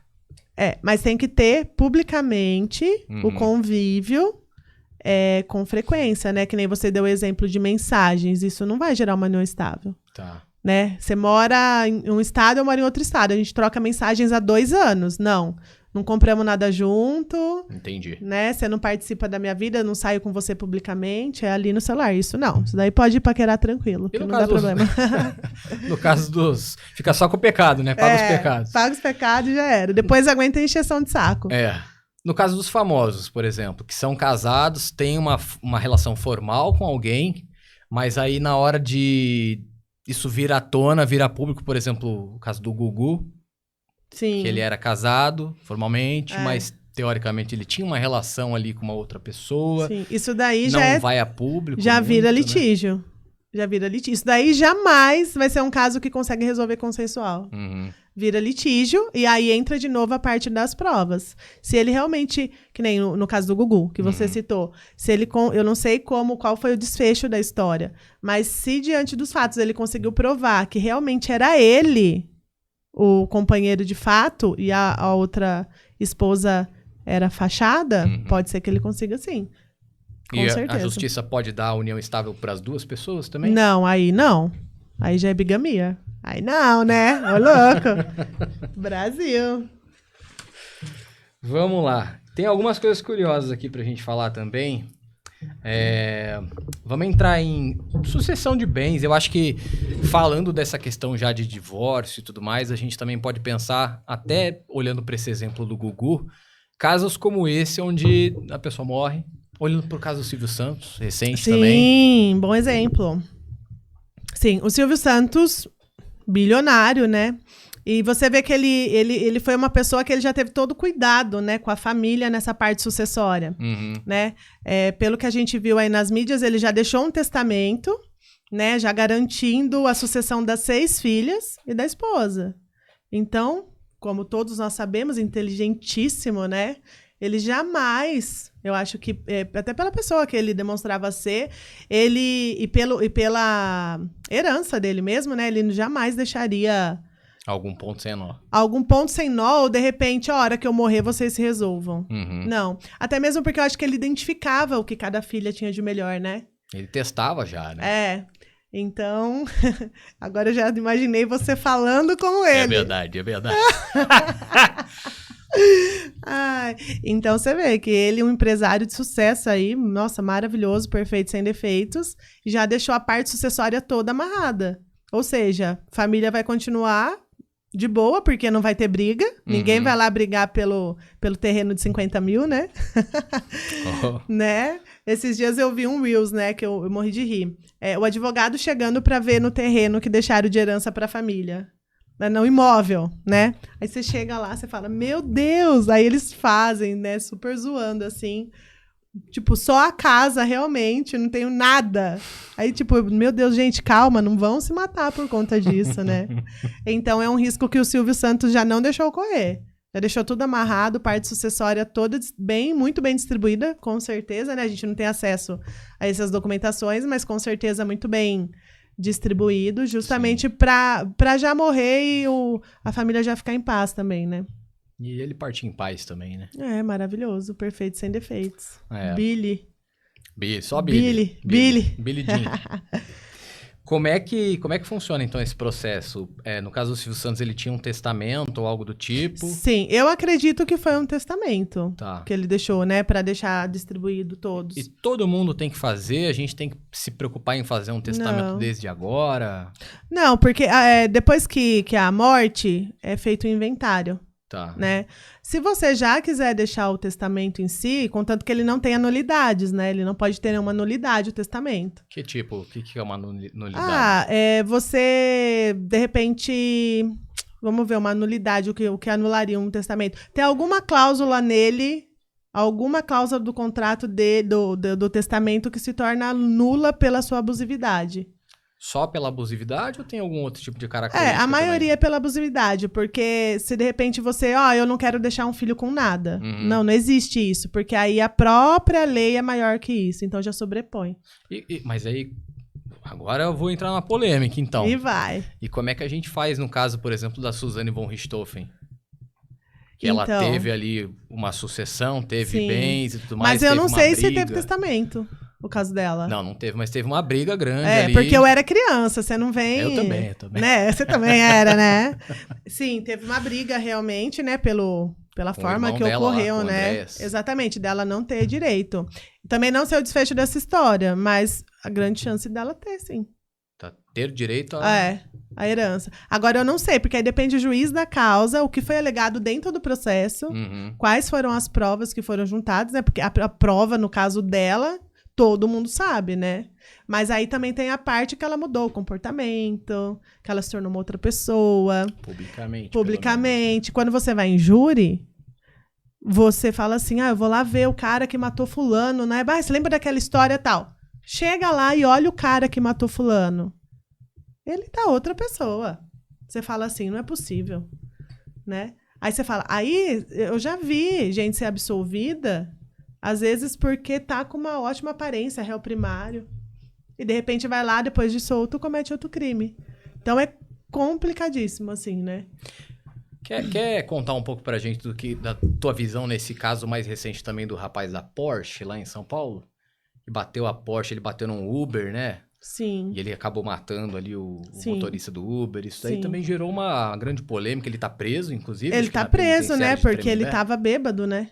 Mas tem que ter publicamente o convívio com frequência, né? Que nem você deu o exemplo de mensagens. Isso não vai gerar uma união estável. Tá. Né? Você mora em um estado, eu moro em outro estado. A gente troca mensagens há 2 anos. Não compramos nada junto. Entendi. Né? Você não participa da minha vida, não saio com você publicamente, é ali no celular. Isso não. Isso daí pode ir paquerar tranquilo, que não dá problema. No caso dos... Fica só com o pecado, né? Paga os pecados. Paga os pecados e já era. Depois aguenta a encheção de saco. No caso dos famosos, por exemplo, que são casados, têm uma relação formal com alguém, mas aí na hora de isso vir à tona, vir a público, por exemplo, o caso do Gugu, Sim. que ele era casado formalmente, mas teoricamente ele tinha uma relação ali com uma outra pessoa. Sim. Isso daí não vai a público. Já muito, vira né? litígio. Já vira litígio. Isso daí jamais vai ser um caso que consegue resolver consensual. Vira litígio e aí entra de novo a parte das provas. Se ele realmente, que nem no caso do Gugu, que você citou, se ele, eu não sei qual foi o desfecho da história, mas se diante dos fatos ele conseguiu provar que realmente era ele o companheiro de fato e a outra esposa era fachada, pode ser que ele consiga sim. Com certeza. A justiça pode dar a união estável para as 2 pessoas também? Não, aí não. Aí já é bigamia. Aí não, né? Ô, louco. Brasil. Vamos lá. Tem algumas coisas curiosas aqui pra gente falar também. Vamos entrar em sucessão de bens. Eu acho que falando dessa questão já de divórcio e tudo mais, a gente também pode pensar, até olhando para esse exemplo do Gugu, casos como esse onde a pessoa morre. Olhando pro caso do Silvio Santos, recente também. Sim, bom exemplo. Sim, o Silvio Santos, bilionário, né? E você vê que ele foi uma pessoa que ele já teve todo cuidado, né, com a família nessa parte sucessória, né? Pelo que a gente viu aí nas mídias, ele já deixou um testamento, né, já garantindo a sucessão das 6 filhas e da esposa. Então, como todos nós sabemos, inteligentíssimo, né? Ele jamais, eu acho que, até pela pessoa que ele demonstrava ser, e pela herança dele mesmo, né? Ele jamais deixaria... Algum ponto sem nó. Algum ponto sem nó, ou de repente, a hora que eu morrer, vocês se resolvam. Não. Até mesmo porque eu acho que ele identificava o que cada filha tinha de melhor, né? Ele testava já, né? É. Então, agora eu já imaginei você falando com ele. É verdade, é verdade. Ai, então você vê que ele é um empresário de sucesso aí, nossa, maravilhoso, perfeito, sem defeitos, já deixou a parte sucessória toda amarrada. Ou seja, família vai continuar de boa, porque não vai ter briga. Ninguém vai lá brigar pelo terreno de 50 mil, né? Né? Esses dias eu vi um Reels, né, que eu morri de rir. O advogado chegando para ver no terreno que deixaram de herança para a família. No imóvel, né? Aí você chega lá, você fala, meu Deus! Aí eles fazem, né? Super zoando, assim. Tipo, só a casa, realmente, não tenho nada. Aí, tipo, meu Deus, gente, calma, não vão se matar por conta disso, né? Então, é um risco que o Silvio Santos já não deixou correr. Já deixou tudo amarrado, parte sucessória toda muito bem distribuída, com certeza, né? A gente não tem acesso a essas documentações, mas com certeza muito bem distribuído, justamente para já morrer e a família já ficar em paz também, né? E ele partir em paz também, né? É, maravilhoso, perfeito, sem defeitos. É. Billy. Só Billy. Billy Jean. Como é que funciona, então, esse processo? No caso do Silvio Santos, ele tinha um testamento ou algo do tipo? Sim, eu acredito que foi um testamento Tá. que ele deixou, né? Para deixar distribuído todos. E todo mundo tem que fazer? A gente tem que se preocupar em fazer um testamento desde agora? Não, porque depois que há a morte, é feito o inventário. Tá. Né? Se você já quiser deixar o testamento em si, contanto que ele não tenha nulidades, né? Ele não pode ter nenhuma nulidade, o testamento. Que tipo? O que é uma nulidade? Você, de repente... Vamos ver uma nulidade, o que anularia um testamento. Tem alguma cláusula nele, alguma cláusula do contrato do testamento que se torna nula pela sua abusividade. Só pela abusividade ou tem algum outro tipo de característica? A maioria também? é pela abusividade, porque se de repente você, eu não quero deixar um filho com nada. Não existe isso, porque aí a própria lei é maior que isso, então já sobrepõe. Mas aí, agora eu vou entrar na polêmica, então. E vai. E como é que a gente faz no caso, por exemplo, da Suzane von Richthofen? Que ela teve ali uma sucessão, teve bens e tudo mais. Mas eu não sei se briga. teve testamento. O caso dela. Não teve, mas teve uma briga grande ali. Porque eu era criança, você não vem... Eu também. Né? Você também era, né? Sim, teve uma briga realmente, né? Pela forma que ocorreu, né? Andrés. Exatamente, dela não ter direito. Também não sei o desfecho dessa história, mas a grande chance dela ter, sim. Ter direito a... a herança. Agora, eu não sei, porque aí depende do juiz da causa, o que foi alegado dentro do processo, quais foram as provas que foram juntadas, né? Porque a prova, no caso dela... Todo mundo sabe, né? Mas aí também tem a parte que ela mudou o comportamento, que ela se tornou uma outra pessoa. Publicamente. Quando você vai em júri, você fala assim, eu vou lá ver o cara que matou fulano, né? Você lembra daquela história tal? Chega lá e olha o cara que matou fulano. Ele tá outra pessoa. Você fala assim, não é possível, né? Aí você fala, aí eu já vi gente ser absolvida... Às vezes porque tá com uma ótima aparência, réu primário. E de repente vai lá, depois de solto, comete outro crime. Então é complicadíssimo, assim, né? Quer contar um pouco pra gente da tua visão nesse caso mais recente também do rapaz da Porsche, lá em São Paulo? Que bateu a Porsche, ele bateu num Uber, né? Sim. E ele acabou matando ali o motorista do Uber. Isso daí também gerou uma grande polêmica. Ele tá preso, inclusive. Ele tá preso, né? Porque ele tava bêbado, né?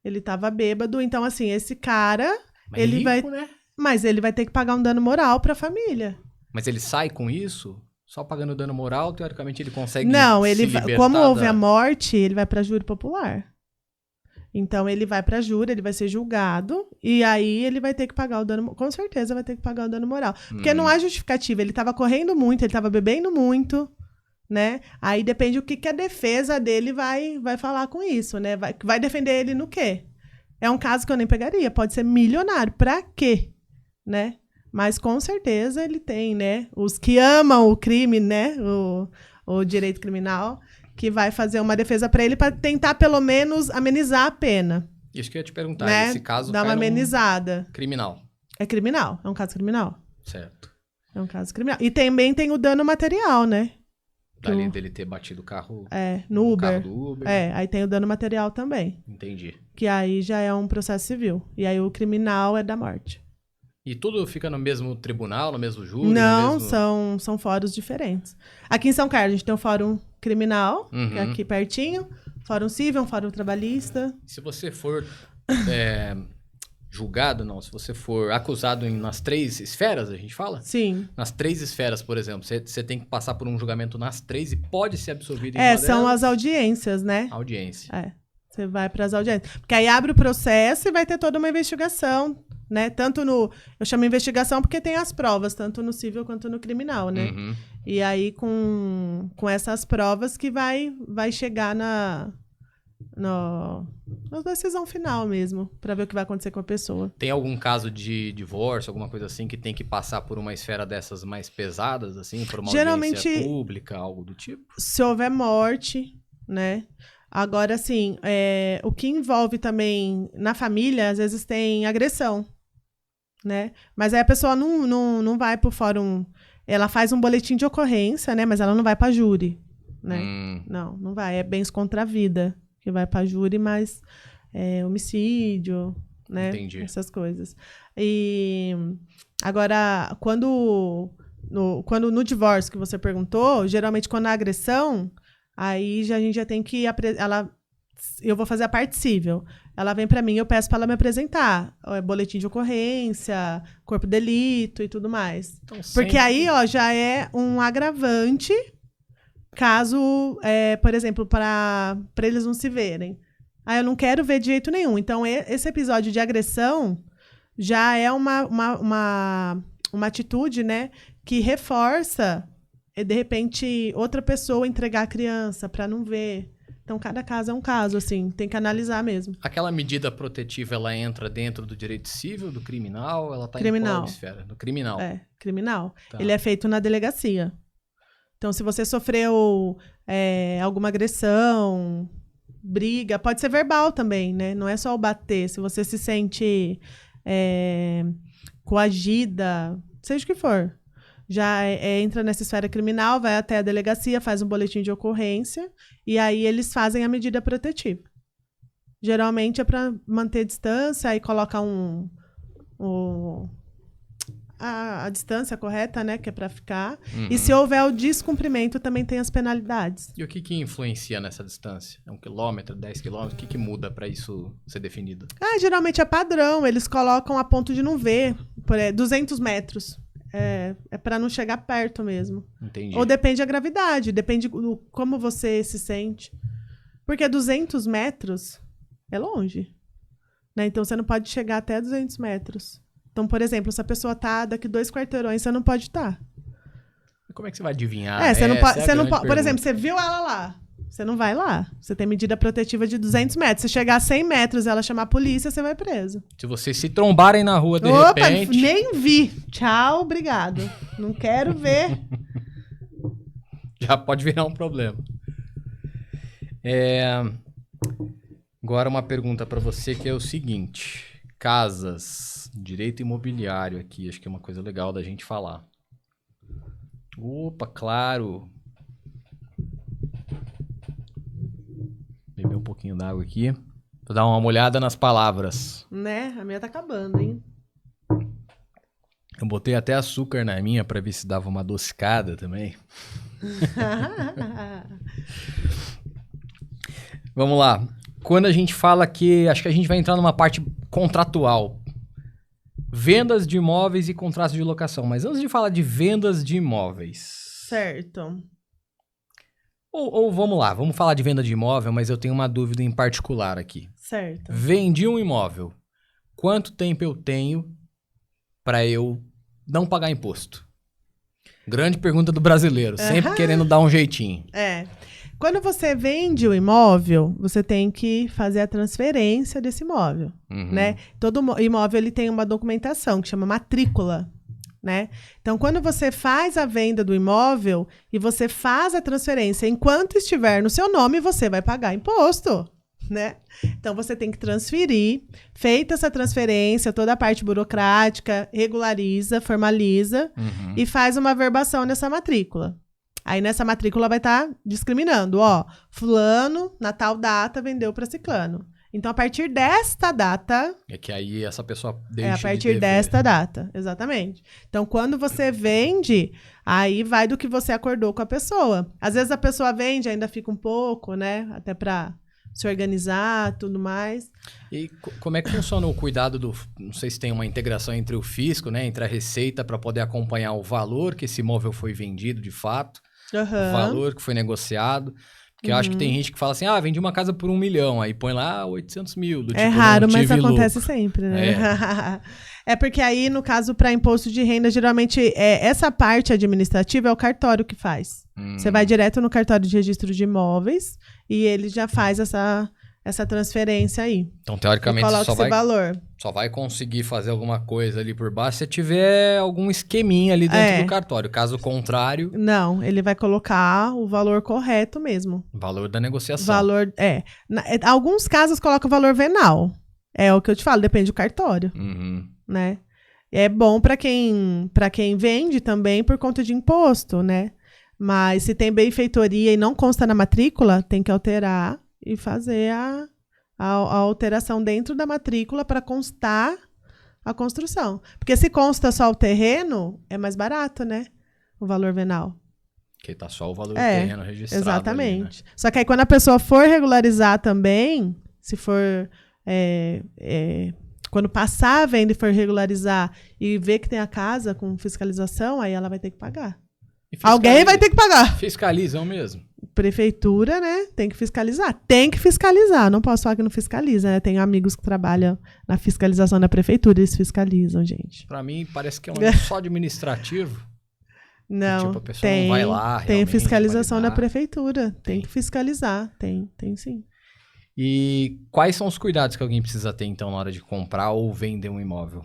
Ele tava bêbado. Então, assim, esse cara... Mas ele vai, né? Mas ele vai ter que pagar um dano moral pra família. Mas ele sai com isso? Só pagando dano moral, teoricamente ele consegue como houve a morte, ele vai pra júri popular. Então, ele vai pra júri, ele vai ser julgado, e aí ele vai ter que pagar o dano... Com certeza vai ter que pagar o dano moral. Porque não há justificativa. Ele tava correndo muito, ele tava bebendo muito, né? Aí depende o que a defesa dele vai falar com isso, né? Vai defender ele no quê? É um caso que eu nem pegaria. Pode ser milionário. Pra quê? Né? Mas, com certeza, ele tem, né? Os que amam o crime, né? O direito criminal... que vai fazer uma defesa para ele para tentar, pelo menos, amenizar a pena. Isso que eu ia te perguntar. Né? Esse caso dá uma amenizada. Criminal. É criminal. É um caso criminal. Certo. É um caso criminal. E também tem o dano material, né? Dele ter batido o carro... no Uber. Carro do Uber. Aí tem o dano material também. Entendi. Que aí já é um processo civil. E aí o criminal é da morte. E tudo fica no mesmo tribunal, no mesmo júri? Não, no mesmo... são fóruns diferentes. Aqui em São Carlos, a gente tem o Fórum Criminal, que é aqui pertinho. Fórum Civil, Fórum Trabalhista. Se você for julgado, não. Se você for acusado nas 3 esferas, a gente fala? Sim. Nas 3 esferas, por exemplo. Você tem que passar por um julgamento nas 3 e pode ser absolvido em uma são delas. as audiências, né? Audiência. Você vai para as audiências. Porque aí abre o processo e vai ter toda uma investigação, né? Tanto no... Eu chamo investigação porque tem as provas, tanto no civil quanto no criminal, né? E aí, com essas provas que vai chegar na decisão final mesmo, para ver o que vai acontecer com a pessoa. Tem algum caso de divórcio, alguma coisa assim, que tem que passar por uma esfera dessas mais pesadas, assim? Por uma audiência pública, algo do tipo? Se houver morte, né? Agora, assim, o que envolve também na família, às vezes tem agressão, né? Mas aí a pessoa não vai pro fórum... Ela faz um boletim de ocorrência, né? Mas ela não vai pra júri, né? Não vai. É bens contra a vida que vai pra júri, mas homicídio, né? Entendi. Essas coisas. E agora, quando no divórcio que você perguntou, geralmente quando há agressão, aí a gente já tem que... Eu vou fazer a parte civil. Ela vem pra mim, eu peço pra ela me apresentar. Boletim de ocorrência, corpo de delito e tudo mais. Então, porque aí, já é um agravante caso, por exemplo, para eles não se verem. Eu não quero ver de jeito nenhum. Então, esse episódio de agressão já é uma atitude, né, que reforça, de repente, outra pessoa entregar a criança para não ver. Então, cada caso é um caso, assim, tem que analisar mesmo. Aquela medida protetiva, ela entra dentro do direito civil, do criminal? Ela está em qual esfera? Do criminal. Criminal. Tá. Ele é feito na delegacia. Então, se você sofreu alguma agressão, briga, pode ser verbal também, né? Não é só o bater. Se você se sente coagida, seja o que for. Já entra nessa esfera criminal, vai até a delegacia, faz um boletim de ocorrência e aí eles fazem a medida protetiva. Geralmente é para manter distância, aí coloca a distância correta, né, que é para ficar. E se houver o descumprimento, também tem as penalidades. E o que influencia nessa distância? 1 quilômetro, 10 quilômetros? O que muda para isso ser definido? Geralmente é padrão, eles colocam a ponto de não ver, 200 metros. É para não chegar perto mesmo. Entendi. Ou depende da gravidade, depende do como você se sente. Porque 200 metros é longe, né? Então, você não pode chegar até 200 metros. Então, por exemplo, se a pessoa tá daqui 2 quarteirões, você não pode estar. Como é que você vai adivinhar? Você não pode, por exemplo, você viu ela lá, você não vai lá. Você tem medida protetiva de 200 metros. Se chegar a 100 metros e ela chamar a polícia, você vai preso. Se vocês se trombarem na rua de repente... nem vi. Tchau, obrigado. Não quero ver. Já pode virar um problema. Agora uma pergunta para você que é o seguinte. Casas, direito imobiliário aqui, acho que é uma coisa legal da gente falar. Opa, claro. Beber um pouquinho d'água aqui. Vou dar uma olhada nas palavras. Né? A minha tá acabando, hein? Eu botei até açúcar na minha pra ver se dava uma adocicada também. Vamos lá. Quando a gente fala que... Acho que a gente vai entrar numa parte contratual. Vendas de imóveis e contratos de locação. Mas antes de falar de vendas de imóveis... Certo. Ou vamos lá, vamos falar de venda de imóvel, mas eu tenho uma dúvida em particular aqui. Certo. Vendi um imóvel. Quanto tempo eu tenho para eu não pagar imposto? Grande pergunta do brasileiro, sempre querendo dar um jeitinho. Quando você vende o imóvel, você tem que fazer a transferência desse imóvel, né? Todo imóvel ele tem uma documentação que chama matrícula, né? Então, quando você faz a venda do imóvel e você faz a transferência, enquanto estiver no seu nome, você vai pagar imposto, né? Então, você tem que transferir. Feita essa transferência, toda a parte burocrática, regulariza, formaliza e faz uma averbação nessa matrícula. Aí, nessa matrícula vai estar discriminando, fulano, na tal data, vendeu para ciclano. Então, a partir desta data... É que aí essa pessoa deixa É a partir desta data, exatamente. Então, quando você vende, aí vai do que você acordou com a pessoa. Às vezes a pessoa vende, ainda fica um pouco, né? Até para se organizar, tudo mais. E como é que funciona o cuidado do... Não sei se tem uma integração entre o fisco, né? Entre a receita para poder acompanhar o valor que esse imóvel foi vendido de fato, o valor que foi negociado. Porque eu acho que tem gente que fala assim, vendi uma casa por 1 milhão, aí põe lá 800 mil. Do tipo, raro, mas acontece lucro. sempre, né? É porque aí, no caso, para imposto de renda, geralmente, essa parte administrativa é o cartório que faz. Você vai direto no cartório de registro de imóveis e ele já faz essa transferência aí. Então, teoricamente, você só vai conseguir fazer alguma coisa ali por baixo se tiver algum esqueminha ali dentro do cartório. Caso contrário... Não, ele vai colocar o valor correto mesmo. Valor da negociação. Alguns casos coloca o valor venal. É o que eu te falo, depende do cartório. Né? É bom para quem vende também por conta de imposto, né? Mas se tem benfeitoria e não consta na matrícula, tem que alterar e fazer a alteração dentro da matrícula para constar a construção. Porque se consta só o terreno, é mais barato, né? O valor venal. Porque tá só o valor do terreno registrado. Exatamente. Ali, né? Só que aí quando a pessoa for regularizar também, se for... quando passar a venda e for regularizar e ver que tem a casa com fiscalização, aí ela vai ter que pagar. Alguém vai ter que pagar. Fiscalizam mesmo. Prefeitura, né? Tem que fiscalizar. Tem que fiscalizar. Não posso falar que não fiscaliza, né? Tenho amigos que trabalham na fiscalização da prefeitura. Eles fiscalizam, gente. Pra mim, parece que é um só administrativo. Não, tipo, a pessoa não vai lá, tem fiscalização da da prefeitura. Tem que fiscalizar. Tem sim. E quais são os cuidados que alguém precisa ter, então, na hora de comprar ou vender um imóvel?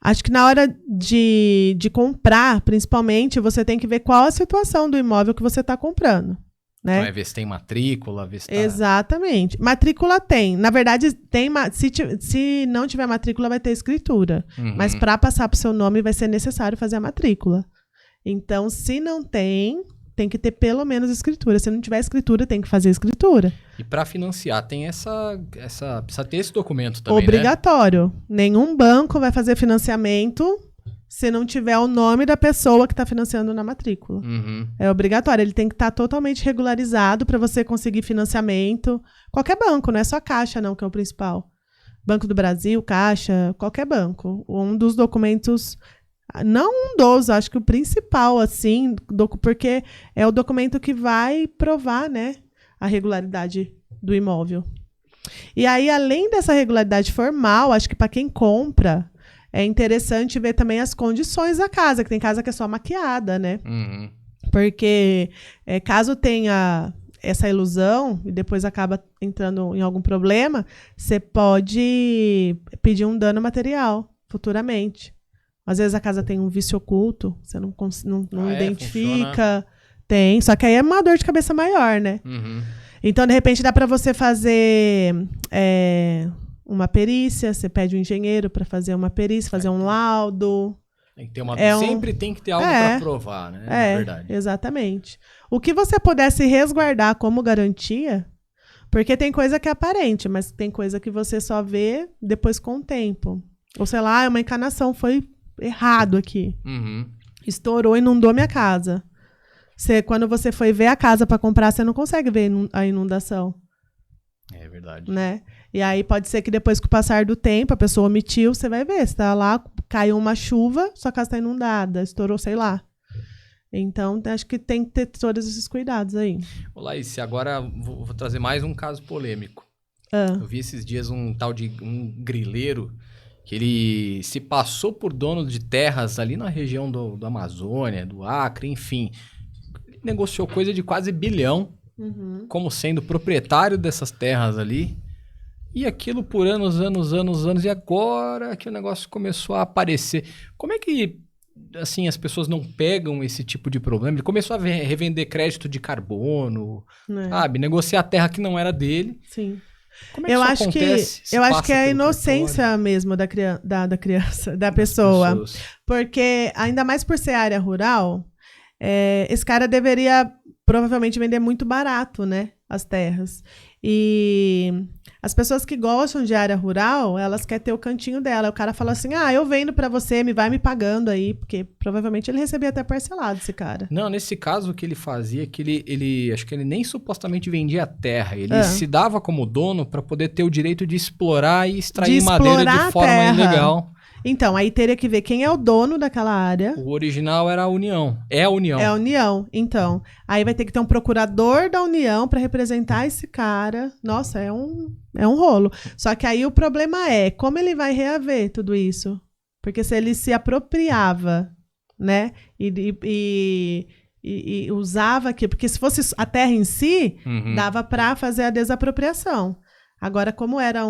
Acho que na hora de comprar, principalmente, você tem que ver qual a situação do imóvel que você está comprando. Né? Então, ver se tem matrícula, ver se tá... Exatamente. Matrícula tem. Na verdade, se não tiver matrícula, vai ter escritura. Mas para passar para o seu nome, vai ser necessário fazer a matrícula. Então, se não tem que ter pelo menos escritura. Se não tiver escritura, tem que fazer escritura. E para financiar, tem precisa ter esse documento também, obrigatório. Né? Nenhum banco vai fazer financiamento se não tiver o nome da pessoa que está financiando na matrícula. É obrigatório. Ele tem que estar totalmente regularizado para você conseguir financiamento. Qualquer banco, não é só Caixa, não, que é o principal. Banco do Brasil, Caixa, qualquer banco. Um dos documentos... Não um dos, acho que o principal, assim, porque é o documento que vai provar, né, a regularidade do imóvel. E aí, além dessa regularidade formal, acho que para quem compra, é interessante ver também as condições da casa, que tem casa que é só maquiada, né? Porque caso tenha essa ilusão e depois acaba entrando em algum problema, você pode pedir um dano material futuramente. Às vezes a casa tem um vício oculto, você não identifica. Funciona. Tem, só que aí é uma dor de cabeça maior, né? Então, de repente, dá para você fazer uma perícia, você pede um engenheiro para fazer uma perícia, fazer um laudo. Tem que ter sempre tem que ter algo para provar, né? Na verdade. Exatamente. O que você pudesse resguardar como garantia, porque tem coisa que é aparente, mas tem coisa que você só vê depois com o tempo. Ou sei lá, uma encanação foi errado aqui. Estourou, inundou minha casa. Quando você foi ver a casa para comprar, você não consegue ver a inundação. É verdade. Né? E aí pode ser que depois, com o passar do tempo, a pessoa omitiu, você vai ver. Você tá lá, caiu uma chuva, sua casa está inundada, estourou, sei lá. Então, acho que tem que ter todos esses cuidados aí. Ô, Laís, agora vou trazer mais um caso polêmico. Eu vi esses dias um tal de um grileiro que ele se passou por dono de terras ali na região do Amazônia, do Acre, enfim. Ele negociou coisa de quase R$1 bilhão, como sendo proprietário dessas terras ali. E aquilo por anos, e agora que o negócio começou a aparecer. Como é que, assim, as pessoas não pegam esse tipo de problema? Ele começou a revender crédito de carbono, sabe? Negociar a terra que não era dele. Sim. Como é que isso acontece? Eu acho que é a inocência mesmo da criança, da pessoa. Porque, ainda mais por ser área rural, esse cara deveria provavelmente vender muito barato, né? As terras. E As pessoas que gostam de área rural, elas querem ter o cantinho dela. O cara fala assim, eu vendo pra você, vai me pagando aí, porque provavelmente ele recebia até parcelado, esse cara. Não, nesse caso o que ele fazia é que ele acho que ele nem supostamente vendia a terra, ele se dava como dono para poder ter o direito de explorar e extrair madeira de forma ilegal. Então, aí teria que ver quem é o dono daquela área. O original era a União. É a União. É a União. Então, aí vai ter que ter um procurador da União para representar esse cara. Nossa, é um rolo. Só que aí o problema é, como ele vai reaver tudo isso? Porque se ele se apropriava, né? E usava aqui, porque se fosse a terra em si, dava para fazer a desapropriação. Agora, como era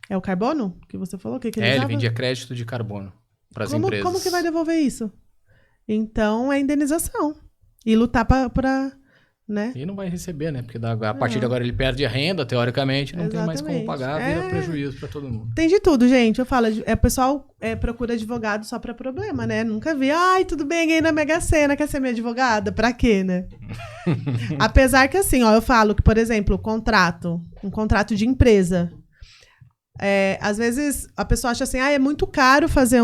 É o carbono que você falou? Que ele usava? Ele vendia crédito de carbono para as empresas. Como que vai devolver isso? Então, é indenização. E lutar para né? E não vai receber, né? Porque a partir de agora ele perde a renda, teoricamente, não tem mais como pagar, vira prejuízo para todo mundo. Tem de tudo, gente. Eu falo, o pessoal procura advogado só para problema, né? Nunca vi, tudo bem, ganhei na Mega Sena, quer ser minha advogada? Pra quê, né? Apesar que assim, eu falo que, por exemplo, um contrato de empresa. Às vezes a pessoa acha assim, é muito caro fazer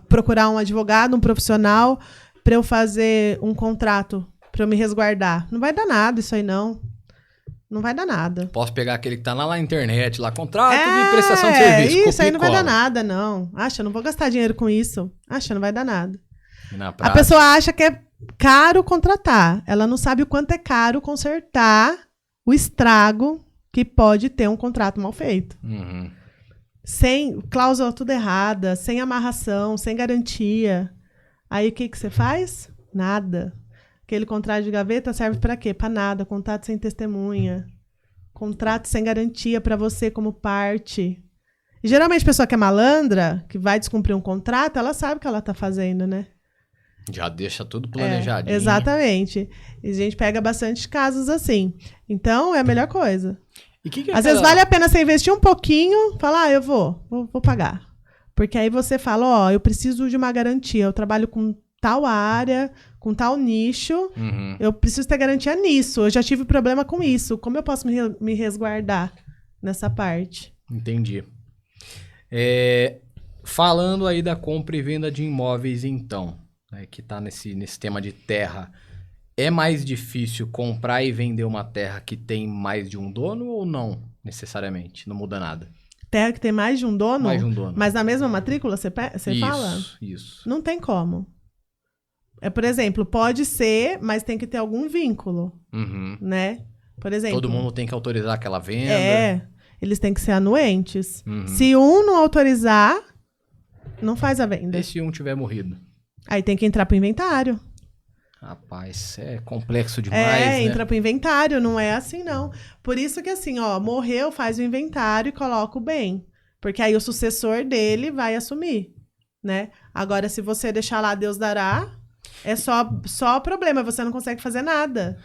procurar um advogado, um profissional para eu fazer um contrato, para eu me resguardar. Não vai dar nada isso aí, não. Não vai dar nada. Posso pegar aquele que tá lá na internet, lá, contrato de prestação de serviço. Isso aí não vai dar nada, não. Acha, não vou gastar dinheiro com isso. Acha, não vai dar nada. A pessoa acha que é caro contratar. Ela não sabe o quanto é caro consertar o estrago que pode ter um contrato mal feito. Sem cláusula tudo errada, sem amarração, sem garantia. Aí o que você faz? Nada. Aquele contrato de gaveta serve para quê? Para nada. Contrato sem testemunha. Contrato sem garantia para você como parte. E geralmente a pessoa que é malandra, que vai descumprir um contrato, ela sabe o que ela está fazendo, né? Já deixa tudo planejadinho. Exatamente. E a gente pega bastante casos assim. Então, é a melhor coisa. Às vezes vale a pena você investir um pouquinho, falar, eu vou pagar. Porque aí você fala, eu preciso de uma garantia, eu trabalho com tal área, com tal nicho, eu preciso ter garantia nisso, eu já tive problema com isso, como eu posso me resguardar nessa parte? Entendi. Falando aí da compra e venda de imóveis, então, que está nesse tema de terra, é mais difícil comprar e vender uma terra que tem mais de um dono ou não, necessariamente? Não muda nada. Terra que tem mais de um dono? Mais de um dono. Mas na mesma matrícula, você fala? Isso. Não tem como. Por exemplo, pode ser, mas tem que ter algum vínculo, né? Por exemplo... Todo mundo tem que autorizar aquela venda. Eles têm que ser anuentes. Se um não autorizar, não faz a venda. E se um tiver morrido? Aí tem que entrar pro inventário. Rapaz, é complexo demais, né? Entra pro inventário, não é assim, não. Por isso que assim, morreu, faz o inventário e coloca o bem. Porque aí o sucessor dele vai assumir, né? Agora, se você deixar lá, Deus dará, é só problema, você não consegue fazer nada,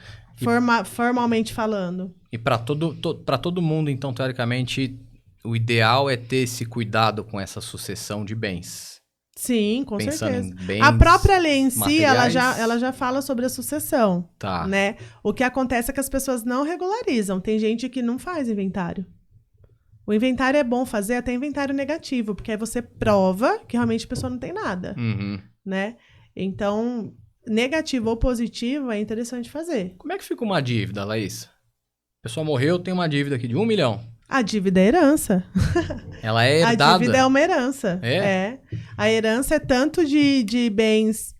formalmente falando. E para todo mundo, então, teoricamente, o ideal é ter esse cuidado com essa sucessão de bens. Sim, com Pensando certeza. Em bens a própria lei em si, materiais. ela já fala sobre a sucessão. Tá. Né? O que acontece é que as pessoas não regularizam. Tem gente que não faz inventário. O inventário é bom fazer até inventário negativo, porque aí você prova que realmente a pessoa não tem nada. Né? Então, negativo ou positivo é interessante fazer. Como é que fica uma dívida, Laís? A pessoa morreu, tem uma dívida aqui de 1 milhão. A dívida é herança. Ela é herdada? A dívida é uma herança. A herança é tanto de bens,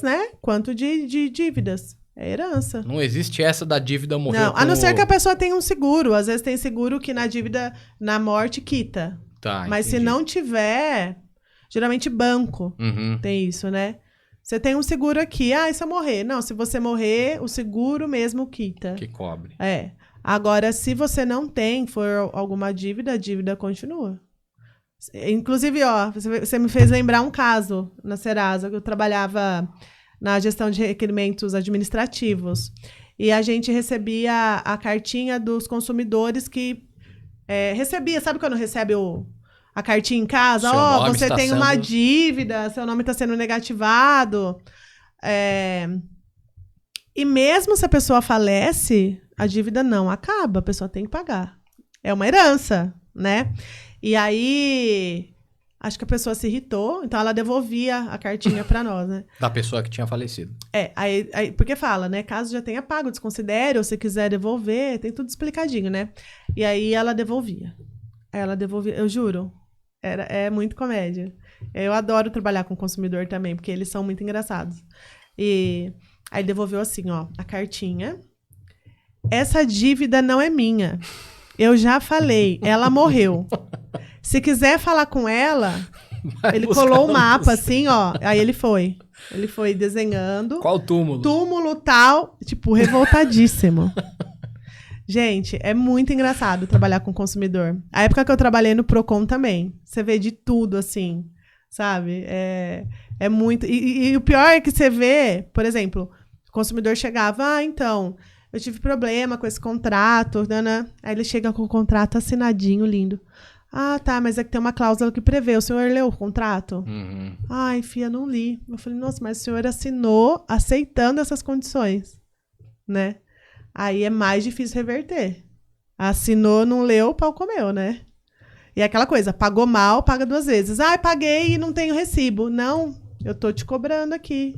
né? Quanto de dívidas. É herança. Não existe essa da dívida morrer. Não, a não ser que a pessoa tenha um seguro. Às vezes tem seguro que na dívida, na morte, quita. Tá, mas entendi. se não tiver, geralmente banco tem isso, né? Você tem um seguro aqui. E se eu morrer? Não, se você morrer, o seguro mesmo quita. Que cobre. Agora, se você não tem, for alguma dívida, a dívida continua. Inclusive, você me fez lembrar um caso na Serasa, que eu trabalhava na gestão de requerimentos administrativos. E a gente recebia a cartinha dos consumidores que recebia, sabe quando recebe a cartinha em casa? Você tem uma dívida, seu nome está sendo negativado. E mesmo se a pessoa falece, a dívida não acaba, a pessoa tem que pagar. É uma herança, né? E aí, acho que a pessoa se irritou, então ela devolvia a cartinha para nós, né? Da pessoa que tinha falecido. Aí, porque fala, né? Caso já tenha pago, desconsidere, ou se quiser devolver, tem tudo explicadinho, né? E aí ela devolvia. Aí ela devolvia, eu juro, é muito comédia. Eu adoro trabalhar com o consumidor também, porque eles são muito engraçados. E aí devolveu assim, ó, a cartinha. Essa dívida não é minha. Eu já falei, ela morreu. Se quiser falar com ela, ele colou o mapa assim, ó. Aí ele foi. Ele foi desenhando. Qual túmulo? Túmulo tal, tipo, revoltadíssimo. Gente, é muito engraçado trabalhar com consumidor. A época que eu trabalhei no Procon também. Você vê de tudo, assim, sabe? É muito... E o pior é que você vê, por exemplo, o consumidor chegava, então, eu tive problema com esse contrato, né? Aí ele chega com o contrato assinadinho, lindo. Ah, tá, mas é que tem uma cláusula que prevê. O senhor leu o contrato? Uhum. Ai, filha, não li. Eu falei, nossa, mas o senhor assinou aceitando essas condições, né? Aí é mais difícil reverter. Assinou, não leu, o pau comeu, né? E é aquela coisa, pagou mal, paga 2 vezes. Ah, paguei e não tenho recibo. Não, eu tô te cobrando aqui.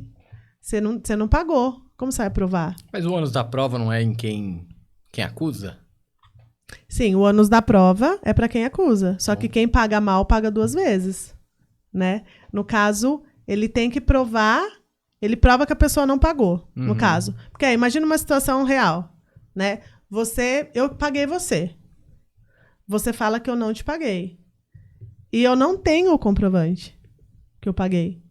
Você não pagou. Como você vai provar? Mas o ônus da prova não é em quem acusa? Sim, o ônus da prova é para quem acusa. Só que quem paga mal, paga 2 vezes, né? No caso, ele tem que provar... Ele prova que a pessoa não pagou, no caso. Porque aí, imagina uma situação real, né? Eu paguei você. Você fala que eu não te paguei. E eu não tenho o comprovante que eu paguei.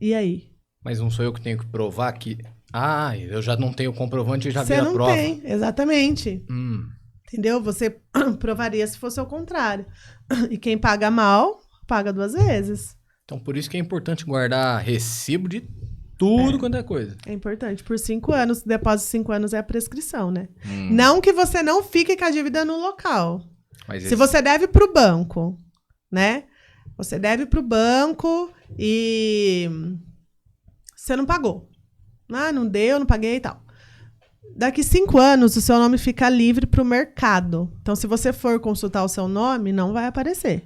E aí? Mas não sou eu que tenho que provar que... Ah, eu já não tenho o comprovante e já vi Você a não prova. tem, exatamente. Entendeu? Você provaria se fosse o contrário. E quem paga mal, paga 2 vezes. Então, por isso que é importante guardar recibo de tudo quanto é coisa. É importante. Por 5 anos, depois de 5 anos é a prescrição, né? Não que você não fique com a dívida no local. Mas Se você deve para o banco, né? Você deve para o banco e você não pagou. Ah, não deu, não paguei e tal. Daqui 5 anos, o seu nome fica livre para o mercado. Então, se você for consultar o seu nome, não vai aparecer.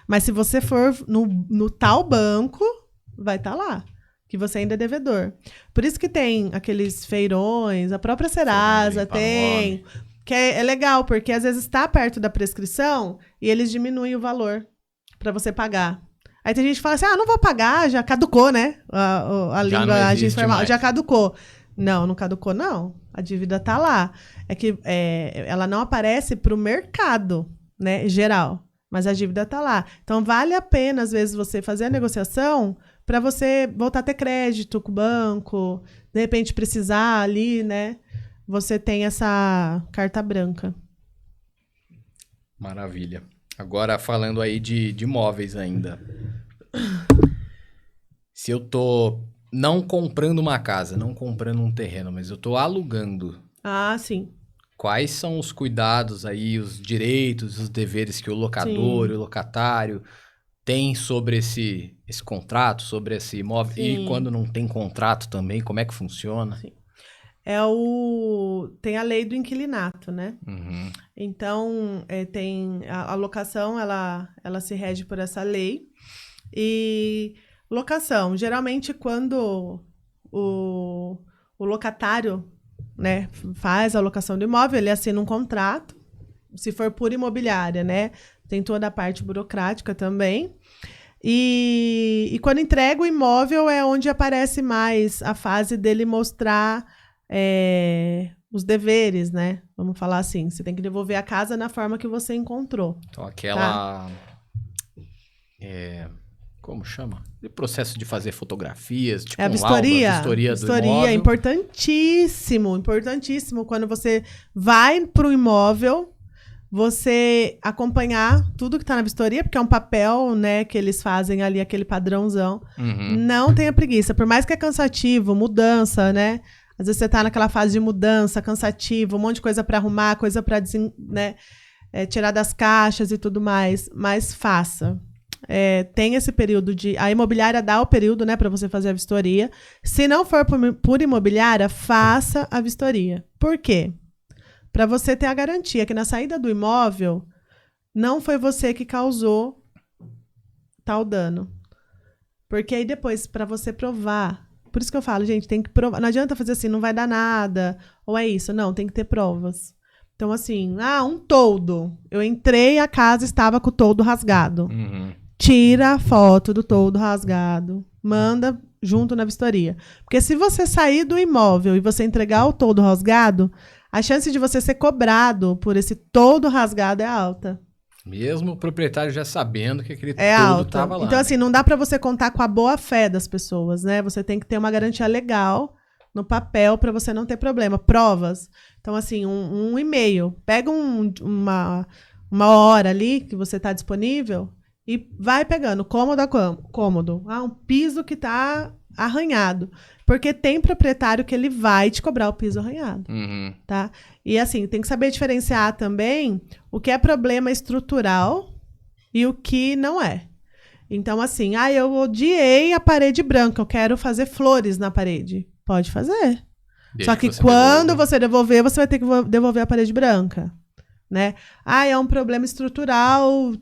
Mas se você for no tal banco, vai estar lá, que você ainda é devedor. Por isso que tem aqueles feirões, a própria Serasa tem, que é legal, porque às vezes está perto da prescrição e eles diminuem o valor para você pagar. Aí tem gente que fala assim, não vou pagar, já caducou, né? A linguagem formal, já caducou. Não caducou, não. A dívida está lá. É que ela não aparece para o mercado, né, geral. Mas a dívida está lá. Então, vale a pena, às vezes, você fazer a negociação para você voltar a ter crédito com o banco, de repente precisar ali, né? Você tem essa carta branca. Maravilha. Agora, falando aí de imóveis ainda. Se eu tô não comprando uma casa, não comprando um terreno, mas eu tô alugando. Ah, sim. Quais são os cuidados aí, os direitos, os deveres que o locador e o locatário tem sobre esse contrato, sobre esse imóvel? Sim. E quando não tem contrato também, como é que funciona? Sim. Tem a lei do inquilinato, né? Então, tem a locação, ela se rege por essa lei. E locação, geralmente quando o locatário, né, faz a locação do imóvel, ele assina um contrato, se for por imobiliária, né, tem toda a parte burocrática também, e quando entrega o imóvel é onde aparece mais a fase dele mostrar os deveres, né, vamos falar assim, você tem que devolver a casa na forma que você encontrou. Então aquela... Como chama? O processo de fazer fotografias, tipo a vistoria. A vistoria do imóvel. É importantíssimo, importantíssimo. Quando você vai para o imóvel, você acompanhar tudo que está na vistoria, porque é um papel, né, que eles fazem ali, aquele padrãozão. Não tenha preguiça. Por mais que é cansativo, mudança, né? Às vezes você está naquela fase de mudança, cansativo, um monte de coisa para arrumar, coisa para, né, tirar das caixas e tudo mais. Mas faça. tem esse período a imobiliária dá o período, né, para você fazer a vistoria. Se não for por imobiliária, faça a vistoria. Por quê? Para você ter a garantia que na saída do imóvel não foi você que causou tal dano. Porque aí depois, para você provar... Por isso que eu falo, gente, tem que provar. Não adianta fazer assim, não vai dar nada, ou é isso. Não, tem que ter provas. Então, assim, um toldo. Eu entrei, a casa estava com o toldo rasgado. Uhum. Tira a foto do toldo rasgado. Manda junto na vistoria. Porque se você sair do imóvel e você entregar o toldo rasgado, a chance de você ser cobrado por esse toldo rasgado é alta. Mesmo o proprietário já sabendo que aquele É toldo alta. estava lá. Então, assim, não dá para você contar com a boa fé das pessoas, né? Você tem que ter uma garantia legal no papel para você não ter problema. Provas. Então, assim, um e-mail. Pega uma hora ali que você está disponível e vai pegando cômodo a cômodo. Um piso que está arranhado. Porque tem proprietário que ele vai te cobrar o piso arranhado. Uhum. Tá? E assim, tem que saber diferenciar também o que é problema estrutural e o que não é. Então, assim, eu odiei a parede branca, eu quero fazer flores na parede. Pode fazer. Só que quando você devolver, você vai ter que devolver a parede branca. Né? É um problema estrutural,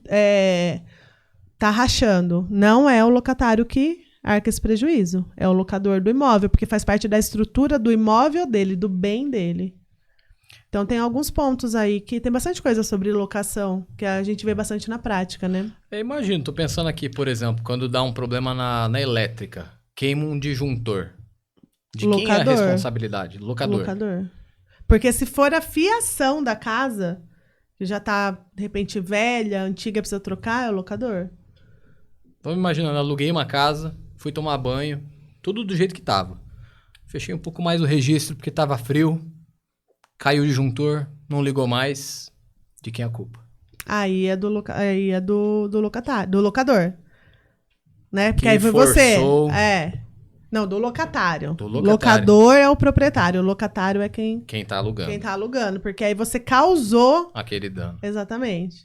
tá rachando. Não é o locatário que arca esse prejuízo. É o locador do imóvel, porque faz parte da estrutura do imóvel dele, do bem dele. Então, tem alguns pontos aí que tem bastante coisa sobre locação, que a gente vê bastante na prática, né? Eu imagino, tô pensando aqui, por exemplo, quando dá um problema na elétrica, queima um disjuntor. De quem é a responsabilidade? Locador. Porque se for a fiação da casa, que já tá, de repente, velha, antiga, precisa trocar, é o locador. Vamos imaginando, aluguei uma casa, fui tomar banho, tudo do jeito que tava. Fechei um pouco mais o registro porque tava frio, caiu o disjuntor, não ligou mais. De quem é a culpa? Aí é do locatário, do locador. Né? Porque Que aí foi forçou... você. Não, do locatário. Do locatário. Locador é o proprietário, o locatário é quem tá alugando. Quem tá alugando, porque aí você causou... aquele dano. Exatamente.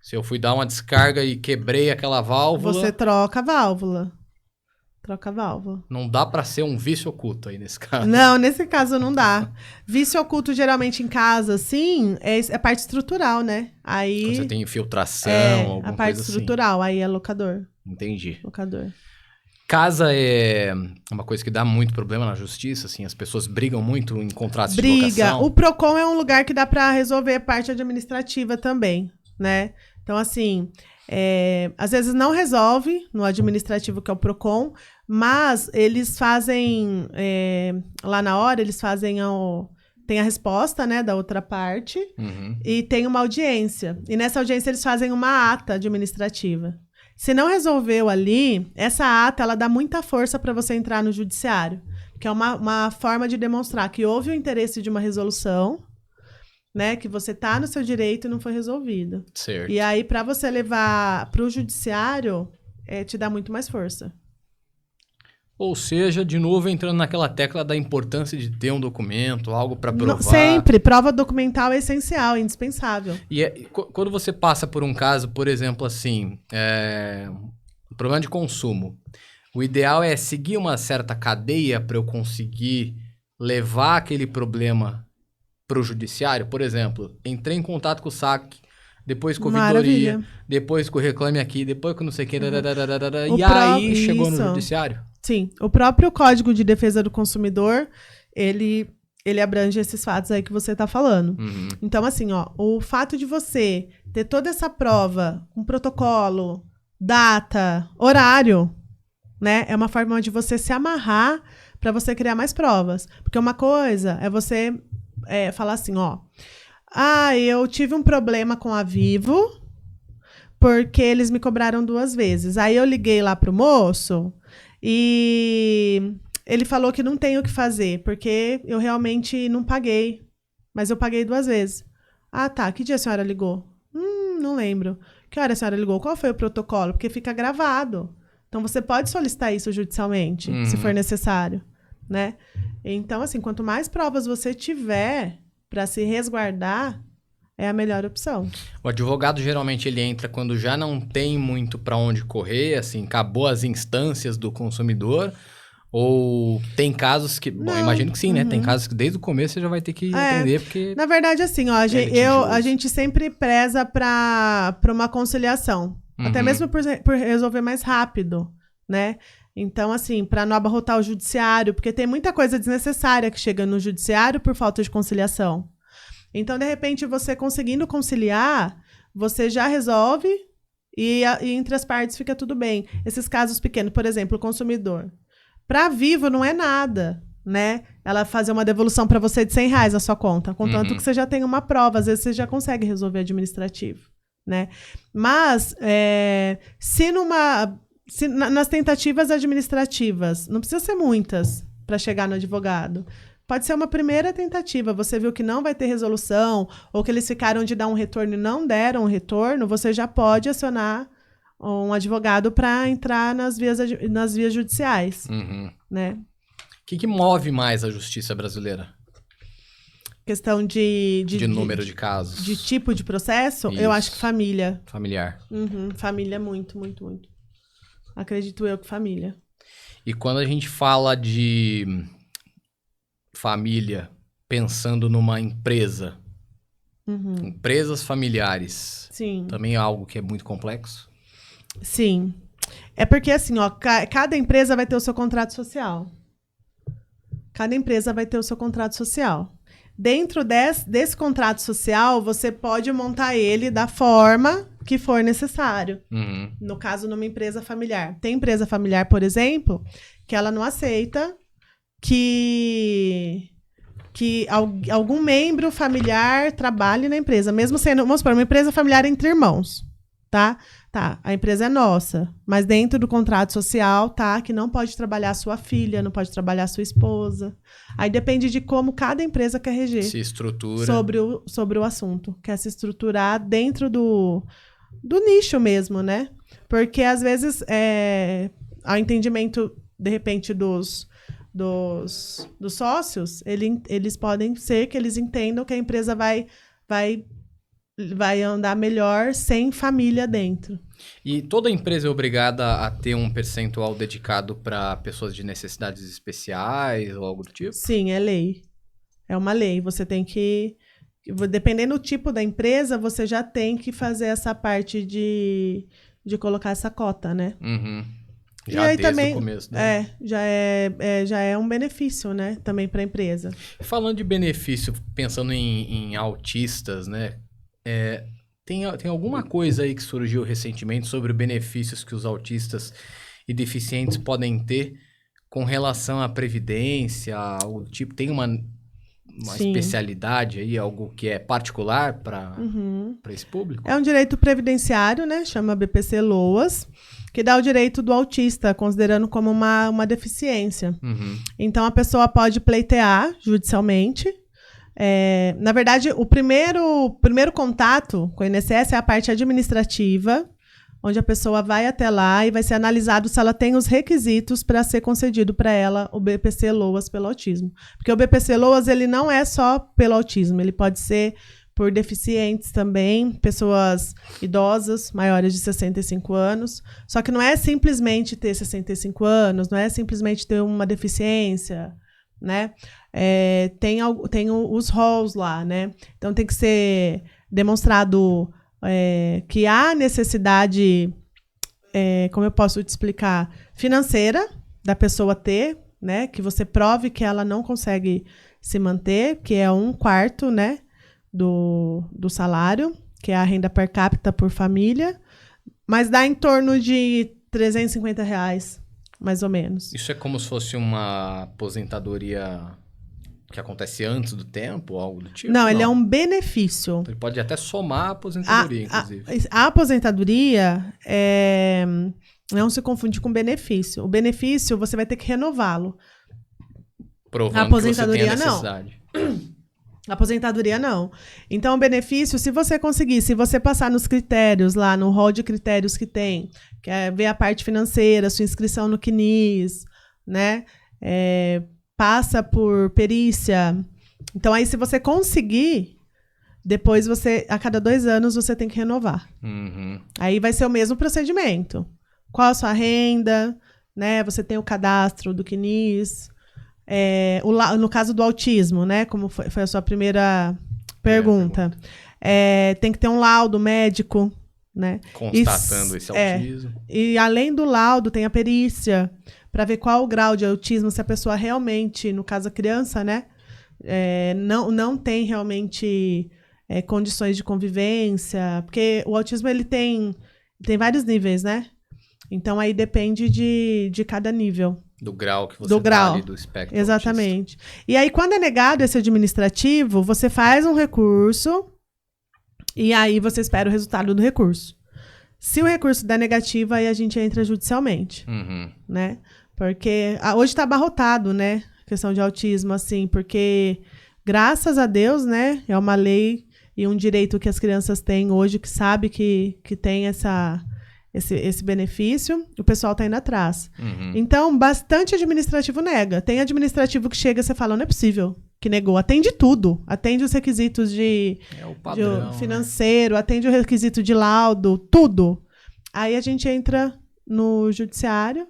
Se eu fui dar uma descarga e quebrei aquela válvula... Você troca a válvula. Troca a válvula. Não dá pra ser um vício oculto aí nesse caso. Não, nesse caso não dá. Vício oculto, geralmente em casa, assim, é parte estrutural, né? Aí... Quando você tem infiltração, alguma a parte coisa estrutural, aí é locador. Entendi. Locador. Casa é uma coisa que dá muito problema na justiça, assim, as pessoas brigam muito em contratos de locação. O PROCON é um lugar que dá pra resolver a parte administrativa também, né? Então, assim, às vezes não resolve no administrativo, que é o PROCON, mas eles fazem, lá na hora, eles fazem tem a resposta, né, da outra parte, e tem uma audiência. E nessa audiência eles fazem uma ata administrativa. Se não resolveu ali, essa ata, ela dá muita força para você entrar no judiciário, que é uma forma de demonstrar que houve o interesse de uma resolução, né, que você tá no seu direito e não foi resolvido. Certo. E aí, para você levar para o judiciário, te dá muito mais força. Ou seja, de novo, entrando naquela tecla da importância de ter um documento, algo para provar. Sempre. Prova documental é essencial, é indispensável. E quando você passa por um caso, por exemplo, assim, um problema de consumo, o ideal é seguir uma certa cadeia para eu conseguir levar aquele problema para o judiciário. Por exemplo, entrei em contato com o SAC, depois com a ouvidoria, depois com o Reclame Aqui, depois com não sei o que, e aí chegou no judiciário. Sim, o próprio Código de Defesa do Consumidor, ele abrange esses fatos aí que você está falando. Então, assim, o fato de você ter toda essa prova, um protocolo, data, horário, né, é uma forma de você se amarrar para você criar mais provas. Porque uma coisa é você falar assim, eu tive um problema com a Vivo porque eles me cobraram 2 vezes. Aí eu liguei lá pro moço e ele falou que não tem o que fazer, porque eu realmente não paguei, mas eu paguei 2 vezes. Ah, tá. Que dia a senhora ligou? Não lembro. Que hora a senhora ligou? Qual foi o protocolo? Porque fica gravado. Então, você pode solicitar isso judicialmente, se for necessário, né? Então, assim, quanto mais provas você tiver para se resguardar, é a melhor opção. O advogado geralmente ele entra quando já não tem muito para onde correr, assim, acabou as instâncias do consumidor, ou tem casos que, bom, imagino que sim, né? Tem casos que desde o começo você já vai ter que atender, porque... Na verdade, assim, ó, a gente sempre preza para uma conciliação, até mesmo por resolver mais rápido, né? Então, assim, para não abarrotar o judiciário, porque tem muita coisa desnecessária que chega no judiciário por falta de conciliação. Então, de repente, você conseguindo conciliar, você já resolve e entre as partes fica tudo bem. Esses casos pequenos, por exemplo, o consumidor. Para Vivo não é nada, né? Ela fazer uma devolução para você de R$100 na sua conta, contanto que você já tem uma prova, às vezes você já consegue resolver administrativo, né? Mas, nas tentativas administrativas, não precisa ser muitas para chegar no advogado. Pode ser uma primeira tentativa, você viu que não vai ter resolução, ou que eles ficaram de dar um retorno e não deram um retorno, você já pode acionar um advogado para entrar nas vias judiciais, né? O que move mais a justiça brasileira? Questão de número de casos. De tipo de processo, Isso. Eu acho que família. Familiar. Família, muito, muito, muito. Acredito eu que família. E quando a gente fala de família, pensando numa empresa, empresas familiares, sim, também é algo que é muito complexo? Sim. É porque, assim, ó, cada empresa vai ter o seu contrato social. Cada empresa vai ter o seu contrato social. Dentro desse contrato social, você pode montar ele da forma que for necessário. No caso, numa empresa familiar. Tem empresa familiar, por exemplo, que ela não aceita que algum membro familiar trabalhe na empresa. Mesmo sendo, vamos supor, uma empresa familiar entre irmãos, tá? Tá, a empresa é nossa, mas dentro do contrato social, tá, que não pode trabalhar sua filha, não pode trabalhar sua esposa. Aí depende de como cada empresa quer reger. Se estrutura. Sobre o assunto. Quer se estruturar dentro do nicho mesmo, né? Porque, às vezes, ao entendimento, de repente, dos sócios, eles podem ser que eles entendam que a empresa vai andar melhor sem família dentro. E toda empresa é obrigada a ter um percentual dedicado para pessoas de necessidades especiais ou algo do tipo? Sim, é lei. É uma lei. Você tem que... Dependendo do tipo da empresa, você já tem que fazer essa parte de colocar essa cota, né? Já desde também, o começo, né? Já é um benefício, né? Também para a empresa. Falando de benefício, pensando em autistas, né? Tem alguma coisa aí que surgiu recentemente sobre benefícios que os autistas e deficientes podem ter com relação à previdência, algo do tipo? Tem uma especialidade aí, algo que é particular para esse público? É um direito previdenciário, né? Chama BPC-LOAS, que dá o direito do autista, considerando como uma deficiência. Então, a pessoa pode pleitear judicialmente. Na verdade, o primeiro contato com o INSS é a parte administrativa, onde a pessoa vai até lá e vai ser analisado se ela tem os requisitos para ser concedido para ela o BPC-LOAS pelo autismo. Porque o BPC-LOAS ele não é só pelo autismo, ele pode ser por deficientes também, pessoas idosas, maiores de 65 anos. Só que não é simplesmente ter 65 anos, não é simplesmente ter uma deficiência, né? Tem os roles lá, né? Então tem que ser demonstrado que há necessidade, como eu posso te explicar, financeira da pessoa ter, né? Que você prove que ela não consegue se manter, que é 1/4, né? Do salário, que é a renda per capita por família, mas dá em torno de R$350, mais ou menos. Isso é como se fosse uma aposentadoria que acontece antes do tempo, algo do tipo? Não, ele é um benefício. Ele pode até somar a aposentadoria, inclusive. A aposentadoria não se confunde com benefício. O benefício, você vai ter que renová-lo. Provando a aposentadoria, que você tem a necessidade. Não. A aposentadoria, não. Então, o benefício, se você conseguir, se você passar nos critérios lá, no rol de critérios que tem, que é ver a parte financeira, sua inscrição no CNIS, né? Passa por perícia. Então, aí, se você conseguir, Depois a cada 2 anos, você tem que renovar. Uhum. Aí vai ser o mesmo procedimento. Qual a sua renda, né? Você tem o cadastro do CNIS. No caso do autismo, né? Como foi a sua primeira pergunta. Tem que ter um laudo médico, né? Constatando esse autismo. E além do laudo, tem a perícia para ver qual o grau de autismo, se a pessoa realmente, no caso a criança, né? Não tem realmente condições de convivência, porque o autismo ele tem vários níveis, né? Então aí depende de cada nível. Do grau que você tá ali do espectro exatamente. Autista. E aí, quando é negado esse administrativo, você faz um recurso e aí você espera o resultado do recurso. Se o recurso der negativo, aí a gente entra judicialmente, né? Porque hoje está abarrotado, né? A questão de autismo, assim, porque graças a Deus, né? É uma lei e um direito que as crianças têm hoje, que sabe que tem esse benefício, o pessoal está indo atrás. Então, bastante administrativo nega. Tem administrativo que chega e você fala, não é possível que negou. Atende tudo. Atende os requisitos de financeiro, né? Atende o requisito de laudo, tudo. Aí a gente entra no judiciário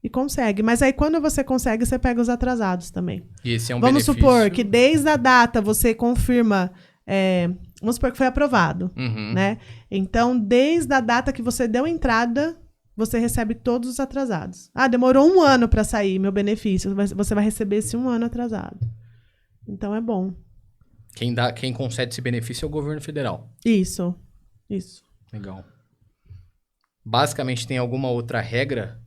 e consegue. Mas aí quando você consegue, você pega os atrasados também. E esse é um Vamos benefício... supor que desde a data você confirma... vamos supor que foi aprovado, né? Então, desde a data que você deu entrada, você recebe todos os atrasados. Demorou 1 ano para sair meu benefício. Você vai receber esse 1 ano atrasado. Então, é bom. Quem concede esse benefício é o governo federal. Isso. Legal. Basicamente, tem alguma outra regra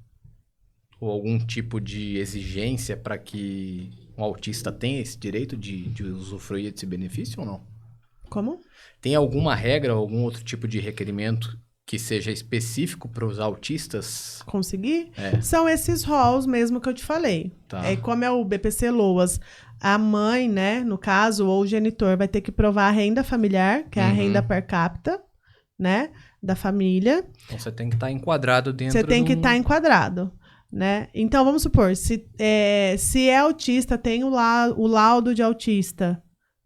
ou algum tipo de exigência para que um autista tenha esse direito de usufruir desse benefício ou não? Como? Tem alguma regra ou algum outro tipo de requerimento que seja específico para os autistas? Conseguir? São esses roles mesmo que eu te falei. Tá. Como é o BPC LOAS, a mãe, né, no caso, ou o genitor, vai ter que provar a renda familiar, que é a renda per capita, né, da família. Então, você tem que estar enquadrado dentro Você tem que estar enquadrado, né? Então, vamos supor, se é autista, tem o laudo de autista,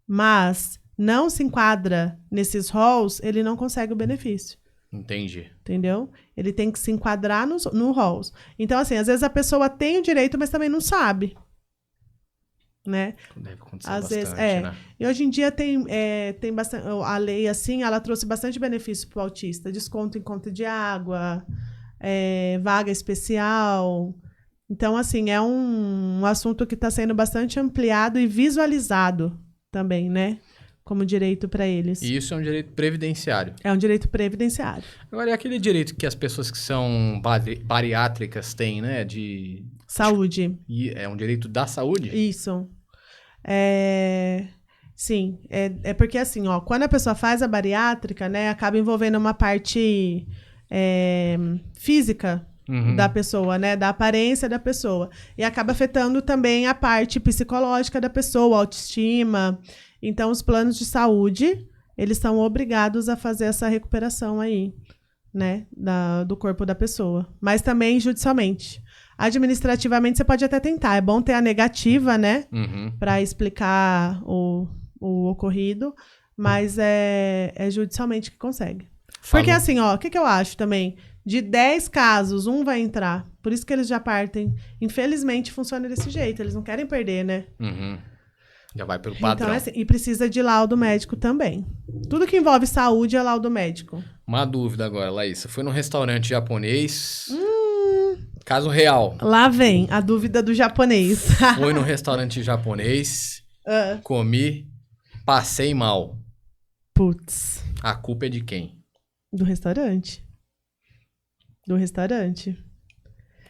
mas não se enquadra nesses roles, ele não consegue o benefício. Entendi. Entendeu? Ele tem que se enquadrar no roles. Então, assim, às vezes a pessoa tem o direito, mas também não sabe. Né? Deve acontecer às bastante, vezes, né? E hoje em dia tem bastante... A lei, assim, ela trouxe bastante benefício para o autista. Desconto em conta de água, vaga especial. Então, assim, é um assunto que está sendo bastante ampliado e visualizado também, né? Como direito para eles. E isso é um direito previdenciário. É um direito previdenciário. Agora, é aquele direito que as pessoas que são bariátricas têm, né? De... Saúde. E é um direito da saúde? Isso. Sim. É porque, assim, ó, quando a pessoa faz a bariátrica, né? Acaba envolvendo uma parte física da pessoa, né? Da aparência da pessoa. E acaba afetando também a parte psicológica da pessoa, a autoestima. Então, os planos de saúde, eles são obrigados a fazer essa recuperação aí, né, do corpo da pessoa. Mas também judicialmente. Administrativamente, você pode até tentar. É bom ter a negativa, né, para explicar o ocorrido, mas é judicialmente que consegue. Porque assim, ó, o que eu acho também? De 10 casos, 1 vai entrar. Por isso que eles já partem. Infelizmente, funciona desse jeito. Eles não querem perder, né? Já vai pelo padrão. Então, assim, e precisa de laudo médico também. Tudo que envolve saúde é laudo médico. Uma dúvida agora, Laísa. Foi num restaurante japonês. Caso real. Lá vem a dúvida do japonês. Foi num restaurante japonês. Comi. Passei mal. Putz. A culpa é de quem? Do restaurante.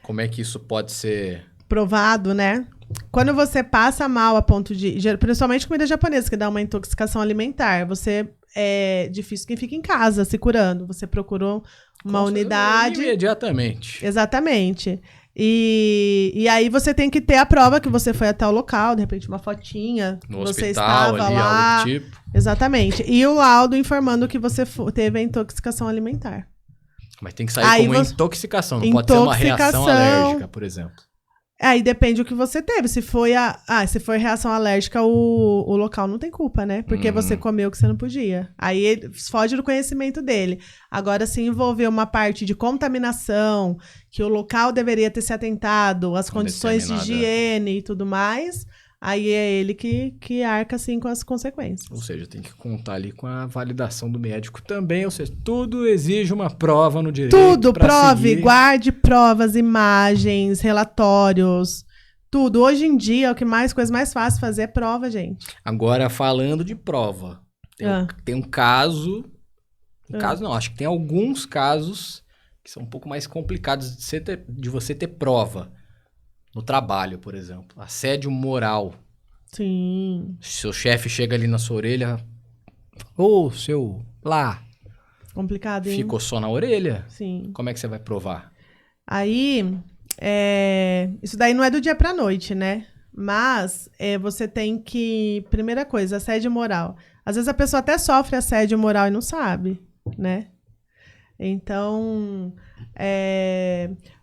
Como é que isso pode ser... Provado, né? Quando você passa mal a ponto de... Principalmente comida japonesa, que dá uma intoxicação alimentar. É difícil quem fica em casa se curando. Você procurou uma unidade... Imediatamente. Exatamente. E aí você tem que ter a prova que você foi até o local, de repente uma fotinha. No você hospital, estava ali, lá. algo do tipo. Exatamente. E o laudo informando que você teve a intoxicação alimentar. Mas tem que sair como intoxicação. Não pode ser uma reação alérgica, por exemplo. Aí depende do que você teve. Se foi reação alérgica, o local não tem culpa, né? Porque você comeu o que você não podia. Aí ele foge do conhecimento dele. Agora, se envolver uma parte de contaminação, que o local deveria ter se atentado, as condições de higiene e tudo mais, aí é ele que arca, assim, com as consequências. Ou seja, tem que contar ali com a validação do médico também. Ou seja, tudo exige uma prova no direito. Tudo, prove, guarde provas, imagens, relatórios, tudo. Hoje em dia, coisa mais fácil fazer é prova, gente. Agora, falando de prova, tem um caso... não, acho que tem alguns casos que são um pouco mais complicados de você ter prova. No trabalho, por exemplo. Assédio moral. Sim. Seu chefe chega ali na sua orelha. Ô, seu lá. Complicado, hein? Ficou só na orelha? Sim. Como é que você vai provar? Aí, isso daí não é do dia pra noite, né? Mas você tem que... Primeira coisa, assédio moral. Às vezes a pessoa até sofre assédio moral e não sabe, né? Então,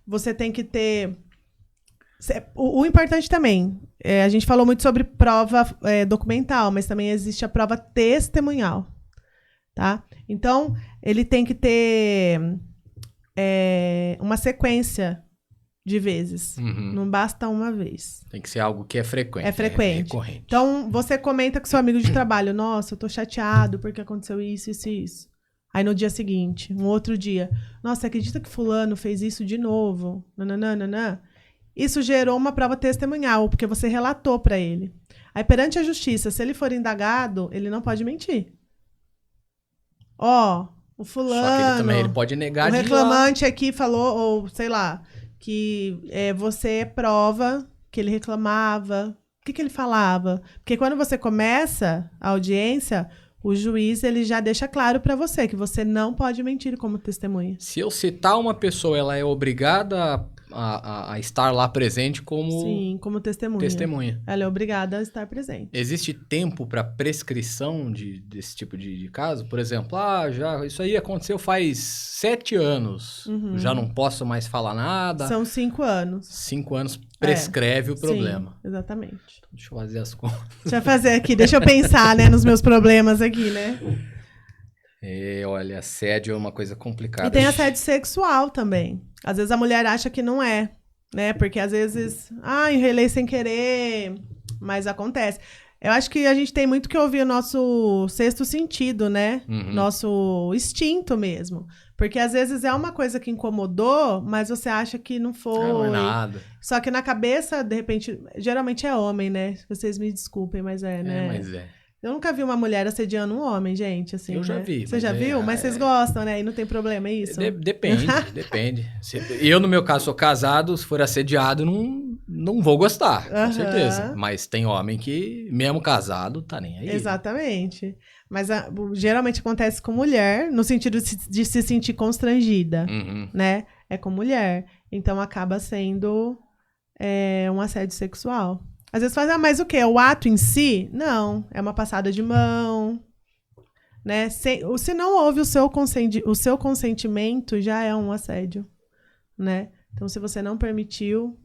você tem que ter... O importante também, a gente falou muito sobre prova documental, mas também existe a prova testemunhal, tá? Então, ele tem que ter uma sequência de vezes. Não basta uma vez. Tem que ser algo que é frequente. É frequente. Recorrente. Então, você comenta com seu amigo de trabalho, nossa, eu tô chateado porque aconteceu isso, isso e isso. Aí no dia seguinte, um outro dia, nossa, acredita que fulano fez isso de novo? Nananana. Isso gerou uma prova testemunhal, porque você relatou para ele. Aí, perante a justiça, se ele for indagado, ele não pode mentir. O fulano... Só que ele também pode negar o reclamante aqui falou, ou sei lá, que você prova que ele reclamava. O que ele falava? Porque quando você começa a audiência, o juiz ele já deixa claro para você que você não pode mentir como testemunha. Se eu citar uma pessoa, ela é obrigada a estar lá presente como... Sim, como testemunha. Ela é obrigada a estar presente. Existe tempo para prescrição desse tipo de caso? Por exemplo, isso aí aconteceu faz 7 anos. Já não posso mais falar nada. São 5 anos. 5 anos prescreve o problema. Sim, exatamente. Deixa eu fazer as contas. Deixa eu pensar, né, nos meus problemas aqui, né? Olha, assédio é uma coisa complicada. E tem assédio sexual também. Às vezes a mulher acha que não é, né? Porque às vezes, enrolei sem querer, mas acontece. Eu acho que a gente tem muito que ouvir o nosso sexto sentido, né? Nosso instinto mesmo. Porque às vezes é uma coisa que incomodou, mas você acha que não foi. Não é nada. Só que na cabeça, de repente, geralmente é homem, né? Vocês me desculpem, mas né? Mas é. Eu nunca vi uma mulher assediando um homem, gente, assim, eu já né? vi. Você já viu? Mas vocês gostam, né? E não tem problema, é isso? Depende. Eu, no meu caso, sou casado, se for assediado, não vou gostar, com certeza. Mas tem homem que, mesmo casado, tá nem aí. Exatamente. Mas geralmente acontece com mulher, no sentido de se sentir constrangida, né? É com mulher. Então, acaba sendo um assédio sexual. Às vezes fala, mas o quê? O ato em si? Não, é uma passada de mão, né? Se não houve o seu consentimento, já é um assédio, né? Então, se você não permitiu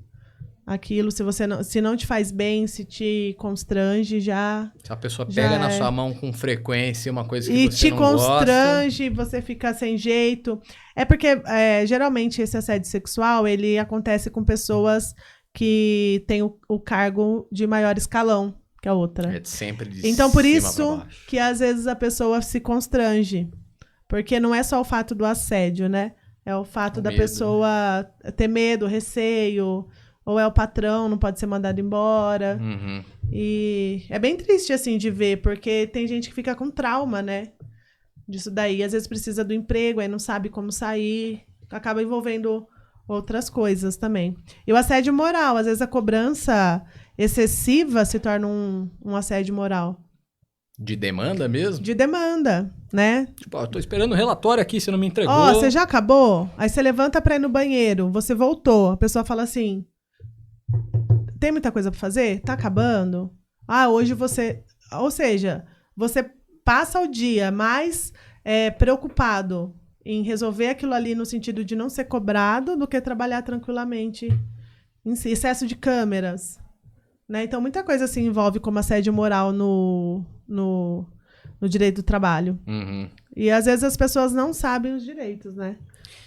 aquilo, se não te faz bem, se te constrange, já... Se a pessoa pega na sua mão com frequência uma coisa que você não gosta... E te constrange, você fica sem jeito. É porque, geralmente, esse assédio sexual, ele acontece com pessoas... que tem o cargo de maior escalão que a outra. É sempre de então, por cima isso que às vezes a pessoa se constrange. Porque não é só o fato do assédio, né? É o fato da pessoa ter medo, receio, ou é o patrão, não pode ser mandado embora. E é bem triste, assim, de ver, porque tem gente que fica com trauma, né? Disso daí. Às vezes precisa do emprego, aí não sabe como sair, acaba envolvendo... outras coisas também. E o assédio moral, às vezes a cobrança excessiva se torna um assédio moral. De demanda mesmo? De demanda, né? Tipo, eu tô esperando o relatório aqui, você não me entregou. Você já acabou? Aí você levanta pra ir no banheiro, você voltou, a pessoa fala assim, tem muita coisa pra fazer? Tá acabando? Hoje você... Ou seja, você passa o dia mais preocupado em resolver aquilo ali no sentido de não ser cobrado do que trabalhar tranquilamente em si, excesso de câmeras, né? Então, muita coisa se envolve como assédio moral no direito do trabalho. Uhum. E, às vezes, as pessoas não sabem os direitos, né?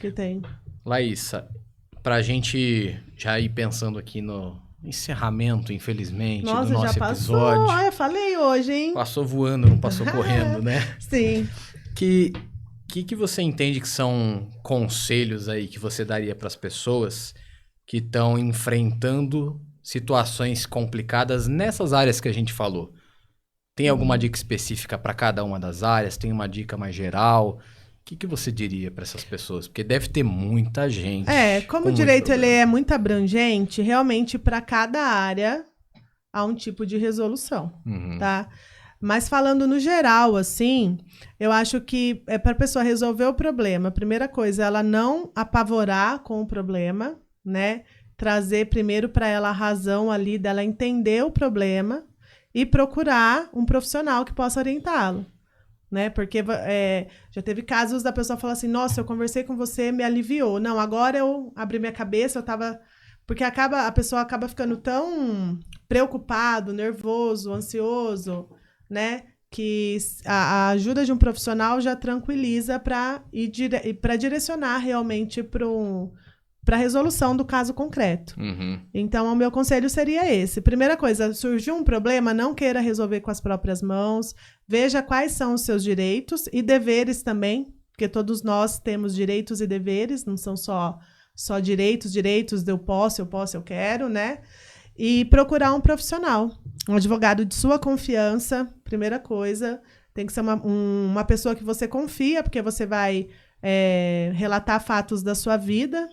Que tem. Laísa, pra gente já ir pensando aqui no encerramento, infelizmente, do nosso já episódio. passou. Eu falei hoje, hein? Passou voando, não passou correndo, né? Sim. Que você entende que são conselhos aí que você daria para as pessoas que estão enfrentando situações complicadas nessas áreas que a gente falou? Tem alguma dica específica para cada uma das áreas? Tem uma dica mais geral? O que você diria para essas pessoas? Porque deve ter muita gente. Como o direito ele é muito abrangente, realmente para cada área há um tipo de resolução, tá? Mas falando no geral, assim, eu acho que é para a pessoa resolver o problema. A primeira coisa, ela não apavorar com o problema, né? Trazer primeiro para ela a razão ali dela entender o problema e procurar um profissional que possa orientá-lo. Né? Porque já teve casos da pessoa falar assim, nossa, eu conversei com você, me aliviou. Não, agora eu abri minha cabeça, eu tava... Porque a pessoa acaba ficando tão preocupado, nervoso, ansioso, né? Que a ajuda de um profissional já tranquiliza para direcionar realmente para a resolução do caso concreto. Então, o meu conselho seria esse. Primeira coisa, surgiu um problema, não queira resolver com as próprias mãos. Veja quais são os seus direitos e deveres também, porque todos nós temos direitos e deveres, não são só direitos, eu posso, eu quero, né? E procurar um profissional, um advogado de sua confiança, primeira coisa. Tem que ser uma pessoa que você confia, porque você vai relatar fatos da sua vida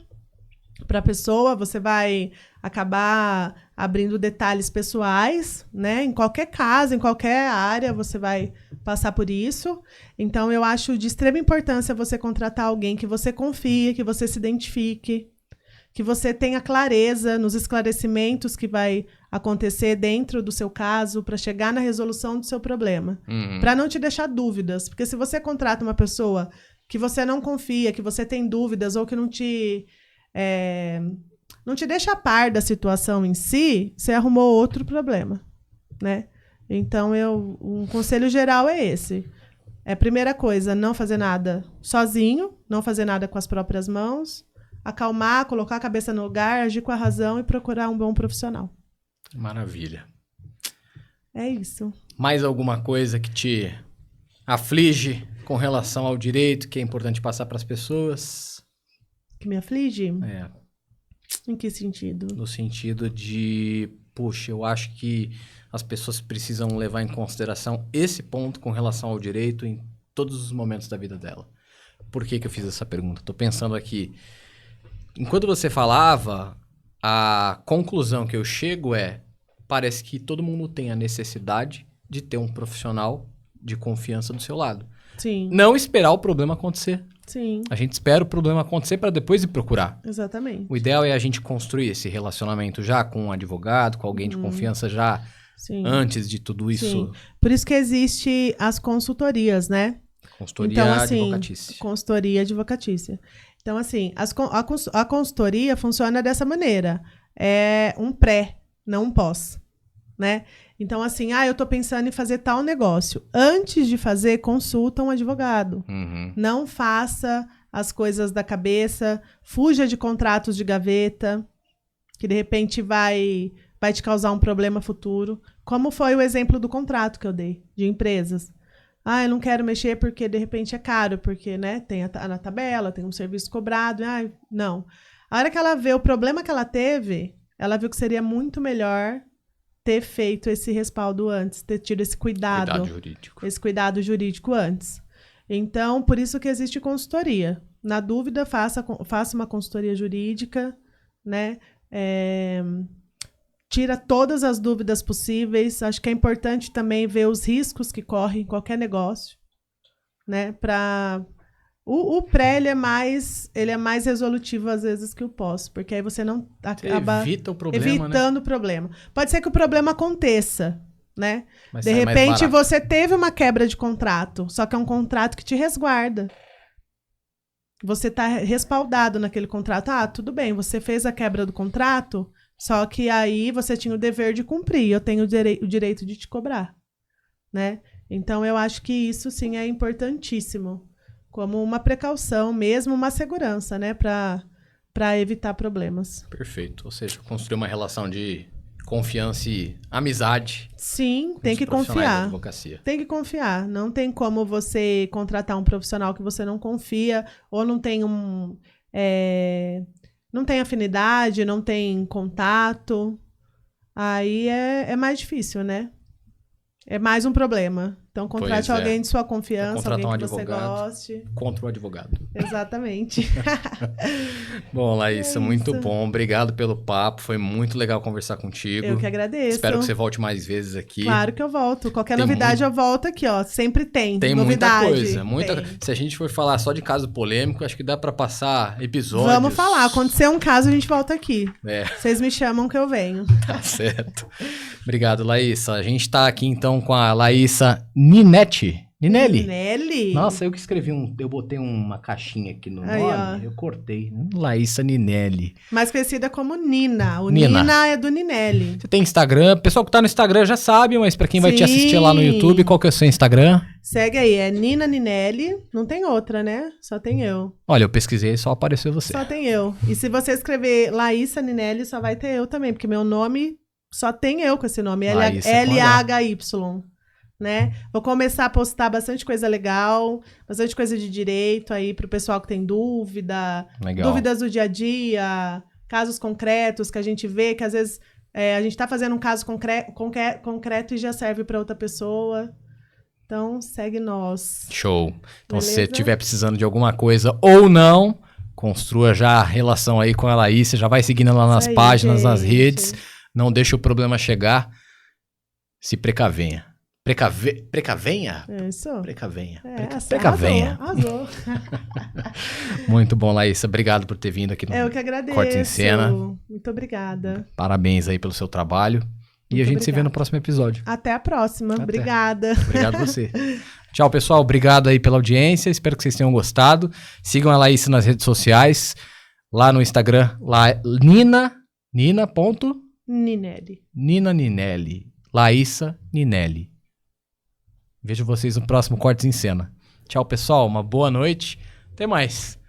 para a pessoa, você vai acabar abrindo detalhes pessoais, né? Em qualquer caso, em qualquer área, você vai passar por isso. Então, eu acho de extrema importância você contratar alguém que você confie, que você se identifique, que você tenha clareza nos esclarecimentos que vai acontecer dentro do seu caso para chegar na resolução do seu problema. Para não te deixar dúvidas. Porque se você contrata uma pessoa que você não confia, que você tem dúvidas ou que não te deixa a par da situação em si, você arrumou outro problema, né? Então, um conselho geral é esse. Primeira coisa, não fazer nada sozinho, não fazer nada com as próprias mãos, acalmar, colocar a cabeça no lugar, agir com a razão e procurar um bom profissional. Maravilha. É isso. Mais alguma coisa que te aflige com relação ao direito que é importante passar para as pessoas? Que me aflige? Em que sentido? No sentido de, puxa, eu acho que as pessoas precisam levar em consideração esse ponto com relação ao direito em todos os momentos da vida dela. Por que eu fiz essa pergunta? Estou pensando aqui, enquanto você falava, a conclusão que eu chego parece que todo mundo tem a necessidade de ter um profissional de confiança do seu lado. Sim. Não esperar o problema acontecer. Sim. A gente espera o problema acontecer para depois ir procurar. Exatamente. O ideal é a gente construir esse relacionamento já com um advogado, com alguém de confiança já antes de tudo isso. Sim. Por isso que existe as consultorias, né? Consultoria advocatícia. Consultoria advocatícia. Então, assim, a consultoria funciona dessa maneira. É um pré, não um pós, né? Então, assim, eu tô pensando em fazer tal negócio. Antes de fazer, consulta um advogado. Não faça as coisas da cabeça, fuja de contratos de gaveta, que de repente vai te causar um problema futuro. Como foi o exemplo do contrato que eu dei, de empresas. Eu não quero mexer porque de repente é caro, porque, né, tem na tabela, tem um serviço cobrado. Não. A hora que ela vê o problema que ela teve, ela viu que seria muito melhor ter feito esse respaldo antes, ter tido esse cuidado jurídico. Esse cuidado jurídico antes. Então, por isso que existe consultoria. Na dúvida, faça uma consultoria jurídica, né? Tira todas as dúvidas possíveis. Acho que é importante também ver os riscos que correm em qualquer negócio, né? O pré, ele é mais resolutivo às vezes que o pós, porque aí você não acaba evita o problema, evitando, né? O problema. Pode ser que o problema aconteça, né? Mas de repente você teve uma quebra de contrato, só que é um contrato que te resguarda. Você está respaldado naquele contrato. Tudo bem, você fez a quebra do contrato, Só que aí você tinha o dever de cumprir, eu tenho o direito de te cobrar, né? Então, eu acho que isso, sim, é importantíssimo, como uma precaução, mesmo uma segurança, né? Para evitar problemas. Perfeito. Ou seja, construir uma relação de confiança e amizade. Sim, com tem os que profissionais da confiar. advocacia. Tem que confiar. Não tem como você contratar um profissional que você não confia ou não tem não tem afinidade, não tem contato. Aí é mais difícil, né? É mais um problema. Então, contrate Pois é. alguém de sua Vai confiança, contratar alguém um que você advogado. goste. Contra o advogado. Exatamente. Bom, Laísa, É muito isso. bom. Obrigado pelo papo. Foi muito legal conversar contigo. Eu que agradeço. Espero que você volte mais vezes aqui. Claro que eu volto. Qualquer Tem novidade eu volto aqui, ó. Sempre tem. Tem novidade. muita coisa. Tem. Se a gente for falar só de caso polêmico, acho que dá pra passar episódios. Vamos falar. Acontecer um caso, a gente volta aqui. É, Vocês me chamam que eu venho. tá certo. Obrigado, Laísa. A gente tá aqui então com a Laísa Ninelli. Ninelli? Nossa, eu que escrevi eu botei uma caixinha aqui no Aí, nome, ó. eu cortei. Laísa Ninelli. Mais conhecida como Nina. O Nina. Nina é do Ninelli. Você tem Instagram? O pessoal que tá no Instagram já sabe, mas pra quem vai te Sim. assistir lá no YouTube, qual que é o seu Instagram? Segue aí, é Nina Ninelli. Não tem outra, né? Só tem eu. Olha, eu pesquisei e só apareceu você. Só tem eu. E se você escrever Laísa Ninelli, só vai ter eu também, porque meu nome só tem eu com esse nome. Laísa com L-A-H-Y. Né? Vou começar a postar bastante coisa legal, bastante coisa de direito aí pro pessoal que tem Legal. dúvidas do dia a dia, casos concretos que a gente vê, que às vezes a gente tá fazendo um caso concreto e já serve para outra pessoa. Então, segue nós. Show. Então, se Beleza? você estiver precisando de alguma coisa ou não, construa já a relação aí com a Laís. Você já vai seguindo lá nas Isso aí, páginas, nas gente. redes. Não deixa o problema chegar. Se precavenha. Precavenha? Isso. Precavenha. Você Precavenha. arrasou. Muito bom, Laís. Obrigado por ter vindo aqui no Eu que agradeço. Corte em Cena. Muito obrigada. Parabéns aí pelo seu trabalho. E a gente se vê no próximo episódio. Até a próxima. Até. Obrigada. Obrigado a você. Tchau, pessoal. Obrigado aí pela audiência. Espero que vocês tenham gostado. Sigam a Laís nas redes sociais. Lá no Instagram, Ninelli. Nina Ninelli. Laísa Ninelli. Vejo vocês no próximo Cortes em Cena. Tchau, pessoal. Uma boa noite. Até mais.